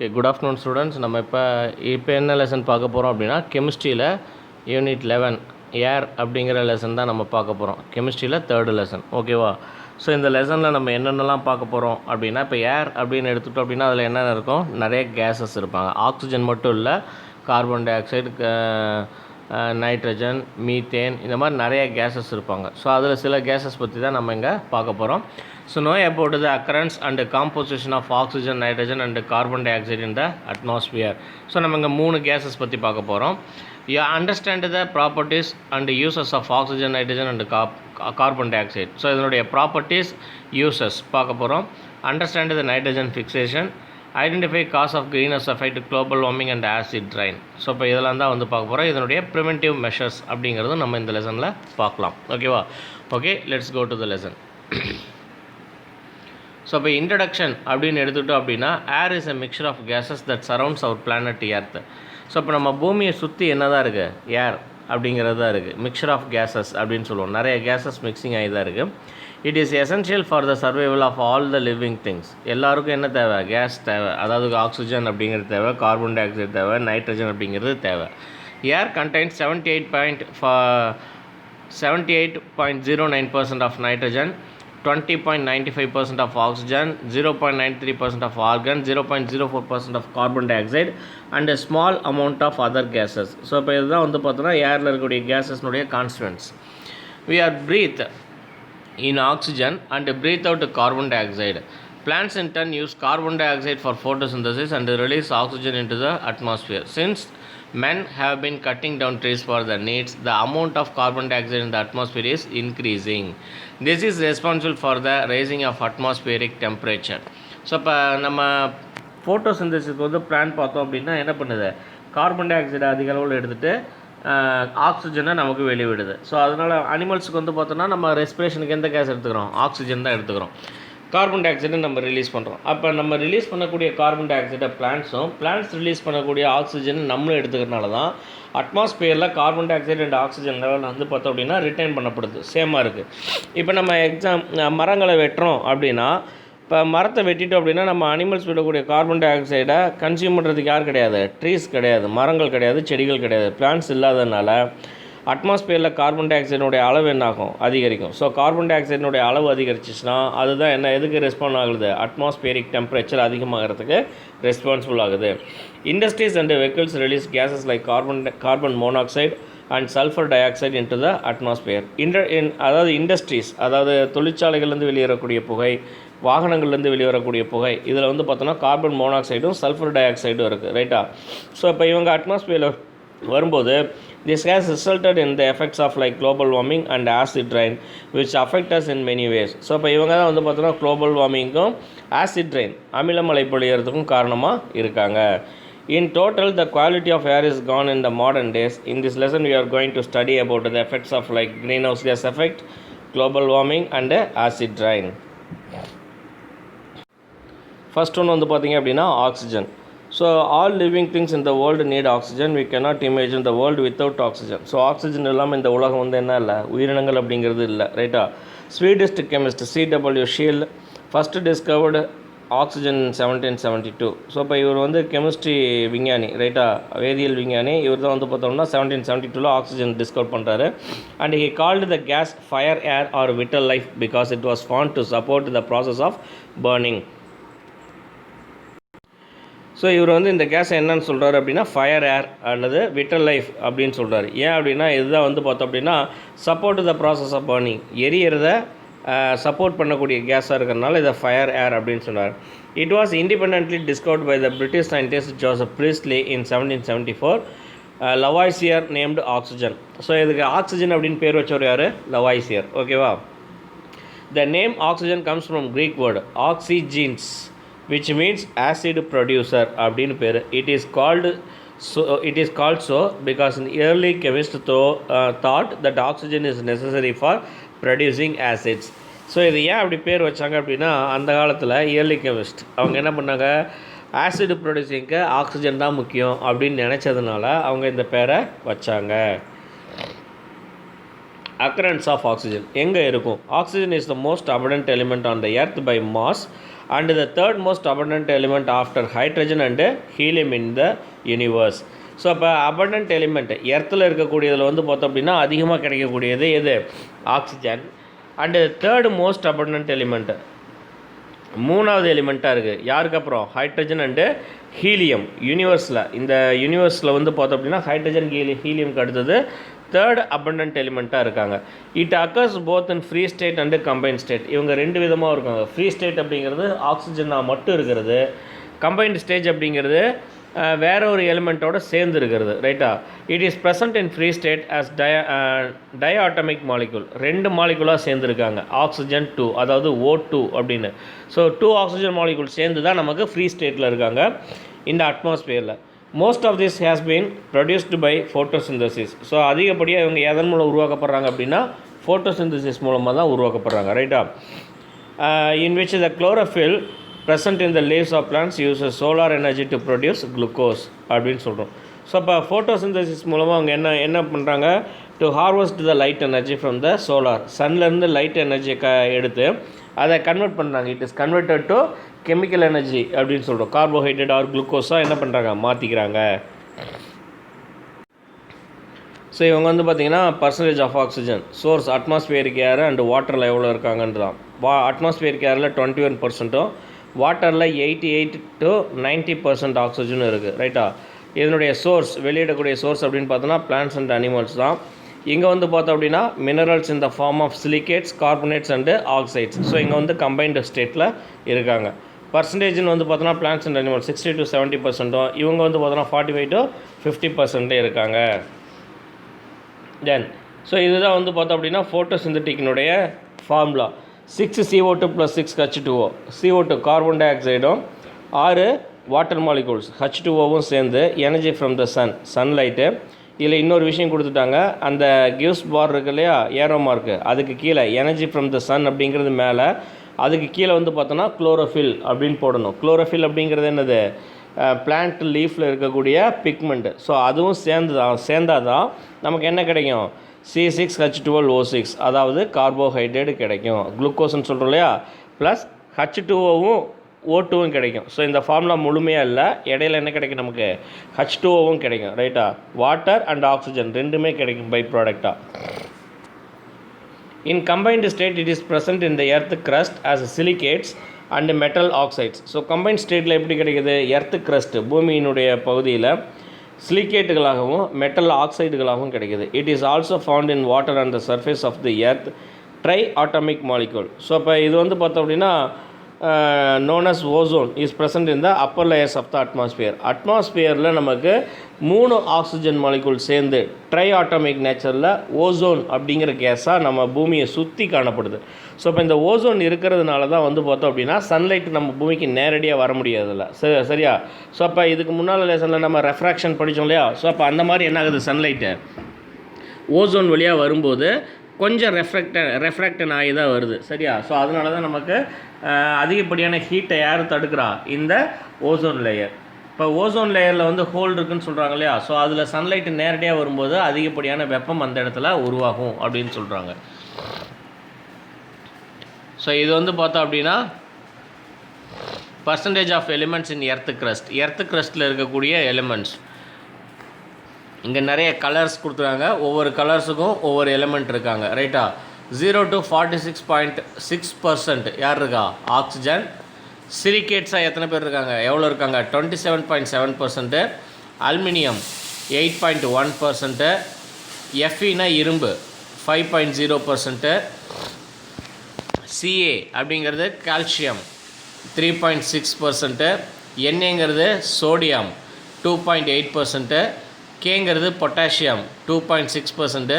Okay, good afternoon students. நம்ம இப்போ என்ன லெசன் பார்க்க போகிறோம் அப்படின்னா, கெமிஸ்ட்ரியில் யூனிட் 11 ஏர் அப்படிங்கிற லெசன் தான் நம்ம பார்க்க போகிறோம். கெமிஸ்ட்ரியில் 3rd லெசன். ஓகேவா? ஸோ இந்த லெசனில் நம்ம என்னென்னலாம் பார்க்க போகிறோம் அப்படின்னா, இப்போ ஏர் அப்படின்னு எடுத்துட்டோம் அப்படின்னா அதில் என்னென்ன இருக்கும், நிறைய கேஸஸ் இருப்பாங்க. ஆக்சிஜன் மட்டும் இல்லை, carbon di oxide, nitrogen, methane, இந்த மாதிரி நிறைய கேஸஸ் இருப்பாங்க. ஸோ அதில் சில கேஸஸ் பற்றி தான் நம்ம இங்கே பார்க்க போகிறோம். So know about the occurrence and composition of oxygen, nitrogen and carbon dioxide in the atmosphere. So நம்ம இங்கே 3 gases பற்றி பார்க்க போகிறோம். You understand the properties and uses of oxygen, nitrogen and carbon dioxide. So இதனுடைய properties, uses பார்க்க போகிறோம். Understand the nitrogen fixation. Identify cause of greenhouse effect, global warming and acid rain. So இப்போ இதெல்லாம் தான் வந்து பார்க்க போகிறோம். இதனுடைய ப்ரிவென்டிவ் மெஷர்ஸ் அப்படிங்கிறது நம்ம இந்த லெசனில் பார்க்கலாம். ஓகேவா? Okay, let's go to the lesson. So இப்போ இன்ட்ரடக்ஷன் அப்படின்னு எடுத்துக்கிட்டோம் அப்படின்னா, air is a mixture of gases that surrounds our planet Earth. So இப்போ நம்ம பூமியை சுற்றி என்ன தான் இருக்குது, ஏர் அப்படிங்கிறது தான் இருக்குது. மிக்சர் ஆஃப் கேஸஸ் அப்படின்னு சொல்லுவோம். நிறைய கேஸஸ் மிக்சிங் ஆகி தான் இருக்குது. It is essential for the survival of all the living things. எல்லாருக்கும் என்ன தேவை, கேஸ் தேவை. அதாவது ஆக்சிஜன் அப்படிங்கிறது தேவை, கார்பன் டை ஆக்சைடு தேவை, நைட்ரஜன் அப்படிங்கிறது தேவை. Air contains 78.09% of nitrogen, 20.95% of oxygen, 0.93% of argon, 0.04% of carbon dioxide and a small amount of other gases. So இப்போ இதுதான் வந்து பார்த்தோன்னா ஏரில் இருக்கக்கூடிய கேஸஸ்னுடைய constants. We are breathe in oxygen and breathe out carbon dioxide. Plants in turn use carbon dioxide for photosynthesis and release oxygen into the atmosphere. Since men have been cutting down trees for their needs, the amount of carbon dioxide in the atmosphere is increasing. This is responsible for the raising of atmospheric temperature. So இப்போ நம்ம ஃபோட்டோசிந்தசிஸ்க்கு வந்து plan பார்த்தோம் அப்படின்னா என்ன பண்ணுது, carbon டை ஆக்சைடை அதிக அளவில் எடுத்துகிட்டு ஆக்சிஜனை நமக்கு வெளிவிடுது. ஸோ அதனால் அனிமல்ஸுக்கு வந்து பார்த்தோன்னா நம்ம ரெஸ்பிரேஷனுக்கு எந்த கேஸ் எடுத்துக்கிறோம், ஆக்சிஜன் தான் எடுத்துக்கிறோம். கார்பன் டை ஆக்சைடை நம்ம ரிலீஸ் பண்ணுறோம். அப்போ நம்ம ரிலீஸ் பண்ணக்கூடிய கார்பன் டை ஆக்சைடை பிளான்ட்ஸ் ரிலீஸ் பண்ணக்கூடிய ஆக்சிஜன் நம்மளும் எடுத்துக்கிறனால தான் அட்மாஸ்பியரில் carbon di oxide and oxygen level வந்து பார்த்தோம் அப்படின்னா ரிட்டைன் பண்ணப்படுது, சேமாக இருக்குது. இப்போ நம்ம மரங்களை வெட்டுறோம் அப்படின்னா, இப்போ மரத்தை வெட்டிட்டோம் அப்படின்னா நம்ம அனிமல்ஸ் விடக்கூடிய கார்பன் டை ஆக்சைடை கன்சியூம் பண்ணுறதுக்கு யார் கிடையாது, ட்ரீஸ் கிடையாது, மரங்கள் கிடையாது, செடிகள் கிடையாது. பிளான்ட்ஸ் இல்லாததுனால அட்மாஸ்பியரில் கார்பன் டை ஆக்சைடினுடைய அளவு என்னாகும், அதிகரிக்கும். ஸோ கார்பன் டை ஆக்சைடினுடைய அளவு அதிகரிச்சிச்சுன்னா அதுதான் என்ன, எதுக்கு ரெஸ்பாண்ட் ஆகுது, அட்மாஸ்பியரிக் டெம்பரேச்சர் அதிகமாகிறதுக்கு ரெஸ்பான்சிபிள் ஆகுது. Industries and vehicles release gases like carbon monoxide and sulphur dioxide into the atmosphere. அதாவது இண்டஸ்ட்ரீஸ், அதாவது தொழிற்சாலைகள்லேருந்து வெளியேறக்கூடிய புகை, வாகனங்கள்லேருந்து வெளிவரக்கூடிய புகை, இதில் வந்து பார்த்தோன்னா கார்பன் மோனாக்சைடும் சல்ஃபர் டை ஆக்சைடும் இருக்குது, ரைட்டா? ஸோ இப்போ இவங்க அட்மாஸ்பியரில் வரும்போது this has resulted in the effects of like global warming and acid rain which affect us in many ways. So இப்போ இவங்க தான் வந்து பார்த்தோன்னா குளோபல் வார்மிங்கும் ஆசிட் ரெயின், அமிலமழை பொழியறதுக்கும் காரணமாக இருக்காங்க. In total, the quality of air is gone in the modern days. In this lesson, we are going to study about the effects of like greenhouse gas effect, global warming and acid rain. First one வந்து பார்த்தீங்க அப்படின்னா oxygen. So all living things in the world need oxygen. We cannot imagine the world without oxygen. So oxygen இல்லாமல் இந்த உலகம் வந்து என்ன இல்லை, உயிரினங்கள் அப்படிங்கிறது இல்லை, ரைட்டா? Swedish chemist C.W. Scheele first discovered oxygen 1772. So இப்போ இவர் வந்து கெமிஸ்ட்ரி விஞ்ஞானி, ரைட்டா, வேதியியல் விஞ்ஞானி. இவர் தான் வந்து பார்த்தோம்னா 1772 ஆக்சிஜன் டிஸ்கவர் பண்ணுறாரு. And he called the gas fire air or vital life because it was found to support the process of burning. So இவர் வந்து இந்த கேஸை என்னன்னு சொல்கிறாரு அப்படின்னா ஃபயர் ஏர் அல்லது விட்டல் லைஃப் அப்படின்னு சொல்கிறாரு. ஏன் அப்படின்னா இதுதான் வந்து பார்த்தோம் அப்படின்னா support the process of burning, எரியறத சப்போர்ட் பண்ணக்கூடிய கேஸாக இருக்கிறதுனால இதை ஃபயர் ஏர் அப்படின்னு சொன்னார். It was independently discovered by the British scientist Joseph Priestley in 1774. Lavoisier named oxygen. So இதுக்கு ஆக்சிஜன் அப்படின்னு பேர் வச்சவர் யார், லவாய்சியர். ஓகேவா? The name oxygen comes from Greek word oxygenes which means acid producer அப்படின்னு பேர். It is called so because early chemists thought that oxygen is necessary for producing acids. So இது ஏன் அப்படி பேர் வச்சாங்க அப்படின்னா, அந்த காலத்தில் இயர்லி கெமிஸ்ட் அவங்க என்ன பண்ணாங்க, ஆசிட் ப்ரொடியூசிங்க்கு ஆக்சிஜன் தான் முக்கியம் அப்படின்னு நினச்சதுனால அவங்க இந்த பேரை வச்சாங்க. Occurrence of oxygen எங்கே இருக்கும்? Oxygen is the most abundant element on the earth by mass and the third most abundant element after hydrogen and helium in the universe. So அப்போ அபண்டன்ட் எலிமெண்ட் எர்த்தில் இருக்கக்கூடியதில் வந்து பார்த்தோம் அப்படின்னா அதிகமாக கிடைக்கக்கூடியது எது? Oxygen. And third most abundant element, மூணாவது எலிமெண்ட்டாக இருக்குது யாருக்கு அப்புறம்? Hydrogen and helium. யூனிவர்ஸில், இந்த யூனிவர்ஸில் வந்து பார்த்தோம் அப்படின்னா ஹைட்ரஜன் ஹீலியம்க்கு அடுத்தது தேர்ட் அபண்டன்ட் எலிமெண்ட்டாக இருக்காங்க. It occurs both in free state and combined state. இவங்க ரெண்டு விதமாக இருக்காங்க. ஃப்ரீ ஸ்டேட் அப்படிங்கிறது ஆக்சிஜனாக மட்டும் இருக்கிறது, கம்பைன்ட் ஸ்டேஜ் அப்படிங்கிறது வேற ஒரு எலிமெண்ட்டோட சேர்ந்து இருக்கிறது. ரைட்டா? It is present in free state as diatomic molecule. ரெண்டு மாலிகுலாக சேர்ந்துருக்காங்க, ஆக்சிஜன் 2, அதாவது O2 அப்படின்னு. ஸோ 2 ஆக்சிஜன் மாலிகுல் சேர்ந்து தான் நமக்கு ஃப்ரீ ஸ்டேட்டில் இருக்காங்க இந்த அட்மாஸ்பியரில். Most of this has been produced by photosynthesis. So அதிகப்படியாக இவங்க எதன் மூலம் உருவாக்கப்படுறாங்க அப்படின்னா ஃபோட்டோசிந்தசிஸ் மூலமாக தான் உருவாக்கப்படுறாங்க. ரைட்டா? In which the chlorophyll present in the leaves of plants uses solar energy to produce glucose அப்படின்னு சொல்கிறோம். ஸோ அப்போ ஃபோட்டோசிந்தசிஸ் மூலமாக அவங்க என்ன பண்ணுறாங்க? To harvest the light energy from the solar, சன்லேருந்து லைட் எனர்ஜியை எடுத்து அதை கன்வெர்ட் பண்ணுறாங்க. It is converted to chemical energy அப்படின்னு சொல்கிறோம். கார்போஹைட்ரேட் ஆர் குளுக்கோஸாக என்ன பண்ணுறாங்க? மாற்றிக்கிறாங்க. ஸோ இவங்க வந்து பார்த்திங்கன்னா percentage of oxygen source atmospheric air and வாட்டரில் எவ்வளோ இருக்காங்கன்றான். அட்மாஸ்பியரிக் ஏரில் 21%, வாட்டரில் 88 to 90% ஆக்சிஜன் இருக்குது. ரைட்டா? இதனுடைய சோர்ஸ், வெளியிடக்கூடிய சோர்ஸ் அப்படின்னு பார்த்தோன்னா பிளான்ட்ஸ் அண்ட் அனிமல்ஸ் தான். இங்கே வந்து பார்த்தோம் அப்படின்னா minerals in the form of silicates, carbonates and oxides. So இங்கே வந்து கம்பைன்டு ஸ்டேட்டில் இருக்காங்க. பர்சன்டேஜ்னு வந்து பார்த்தோன்னா பிளான்ட்ஸ் அண்ட் அனிமல்ஸ் 60 to 70%, இவங்க வந்து பார்த்தோன்னா 45 to 50% இருக்காங்க. தென் ஸோ இதுதான் வந்து பார்த்தோம் அப்படின்னா ஃபோட்டோசிந்தட்டிக்னுடைய formula. 6 CO2 + 6 H2O. CO2 carbon டை ஆக்சைடும் 6 வாட்டர் மாலிகூல்ஸ் H2Oவும் சேர்ந்து எனர்ஜி ஃப்ரம் த சன்லைட்டு. இதில் இன்னொரு விஷயம் கொடுத்துட்டாங்க, அந்த கிவ்ஸ் பார் இருக்கு இல்லையா, ஏரோ மார்க்கு, அதுக்கு கீழே எனர்ஜி ஃப்ரம் த சன் அப்படிங்கிறது மேலே, அதுக்கு கீழே வந்து பார்த்தோன்னா குளோரோஃபில் அப்படின்னு போடணும். குளோரோஃபில் அப்படிங்கிறது என்னது? பிளான்ட் லீஃபில் இருக்கக்கூடிய பிக்மெண்ட்டு. ஸோ அதுவும் சேர்ந்தால் தான் நமக்கு என்ன கிடைக்கும்? C6H12O6, அதாவது கார்போஹைட்ரேட் கிடைக்கும். குளுக்கோஸ்ன்னு சொல்கிறோம் இல்லையா, ப்ளஸ் H2Oவும் O2வும் கிடைக்கும். ஸோ இந்த ஃபார்முலா முழுமையாக இல்லை, இடையில என்ன கிடைக்கும் நமக்கு? H2Oவும் கிடைக்கும். ரைட்டா? வாட்டர் அண்ட் ஆக்சிஜன் ரெண்டுமே கிடைக்கும் பை ப்ராடக்டாக. In combined state it is present in the earth crust as silicates and metal oxides. So combined ஸ்டேட்டில் எப்படி கிடைக்கிது? எர்த்து கிரஸ்ட், பூமியினுடைய பகுதியில் சிலிகேட்டுகளாகவும் மெட்டல் ஆக்சைடுகளாகவும் கிடைக்கிது. It is also found in water and the surface of the earth triatomic molecule. So இப்போ இது வந்து பார்த்தோம் அப்படின்னா known as ozone is present in the upper layers of the atmosphere. அட்மாஸ்பியரில் நமக்கு 3 ஆக்சிஜன் மாலிகூல் சேர்ந்து try atomic நேச்சரில் ozone அப்படிங்கிற கேஸாக நம்ம பூமியை சுற்றி காணப்படுது. ஸோ இப்போ இந்த ஓசோன் இருக்கிறதுனால தான் வந்து பார்த்தோம் அப்படின்னா சன்லைட் நம்ம பூமிக்கு நேரடியாக வர முடியாதுல்ல. சரியா? ஸோ அப்போ இதுக்கு முன்னால் லெசனில் நம்ம ரெஃப்ராக்ஷன் படித்தோம் இல்லையா? ஸோ அப்போ அந்த மாதிரி என்ன ஆகுது? சன்லைட்டு ஓசோன் வழியாக வரும்போது கொஞ்சம் ரெஃப்ராக்டன் ஆகி தான் வருது. சரியா? ஸோ அதனால தான் நமக்கு அதிகப்படியான ஹீட்டை யார் தடுக்கிறா? இந்த ஓசோன் லேயர். இப்போ ஓசோன் லேயரில் வந்து ஹோல் இருக்குன்னு சொல்கிறாங்க இல்லையா? ஸோ அதில் சன்லைட்டு நேரடியாக வரும்போது அதிகப்படியான வெப்பம் அந்த இடத்துல உருவாகும் அப்படின்னு சொல்கிறாங்க. ஸோ இது வந்து பார்த்தோம் அப்படின்னா percentage of elements in earth crust. Earth கிரஸ்ட்டில் இருக்கக்கூடிய எலிமெண்ட்ஸ் இங்கே நிறைய கலர்ஸ் கொடுத்துருக்காங்க. ஒவ்வொரு கலர்ஸுக்கும் ஒவ்வொரு எலிமெண்ட் இருக்காங்க. ரைட்டா? 0 to 46.6% யார் இருக்கா? ஆக்சிஜன். சிலிகேட்ஸாக எத்தனை பேர் இருக்காங்க? எவ்வளோ இருக்காங்க? 27.7%. அலுமினியம் 8.1%. எஃப்இனா இரும்பு 5.0%. சிஏ அப்படிங்கிறது கால்சியம் 3.6%. என்ஏங்கிறது சோடியம் 2.8%. கேங்கிறது பொட்டாசியம் 2.6%.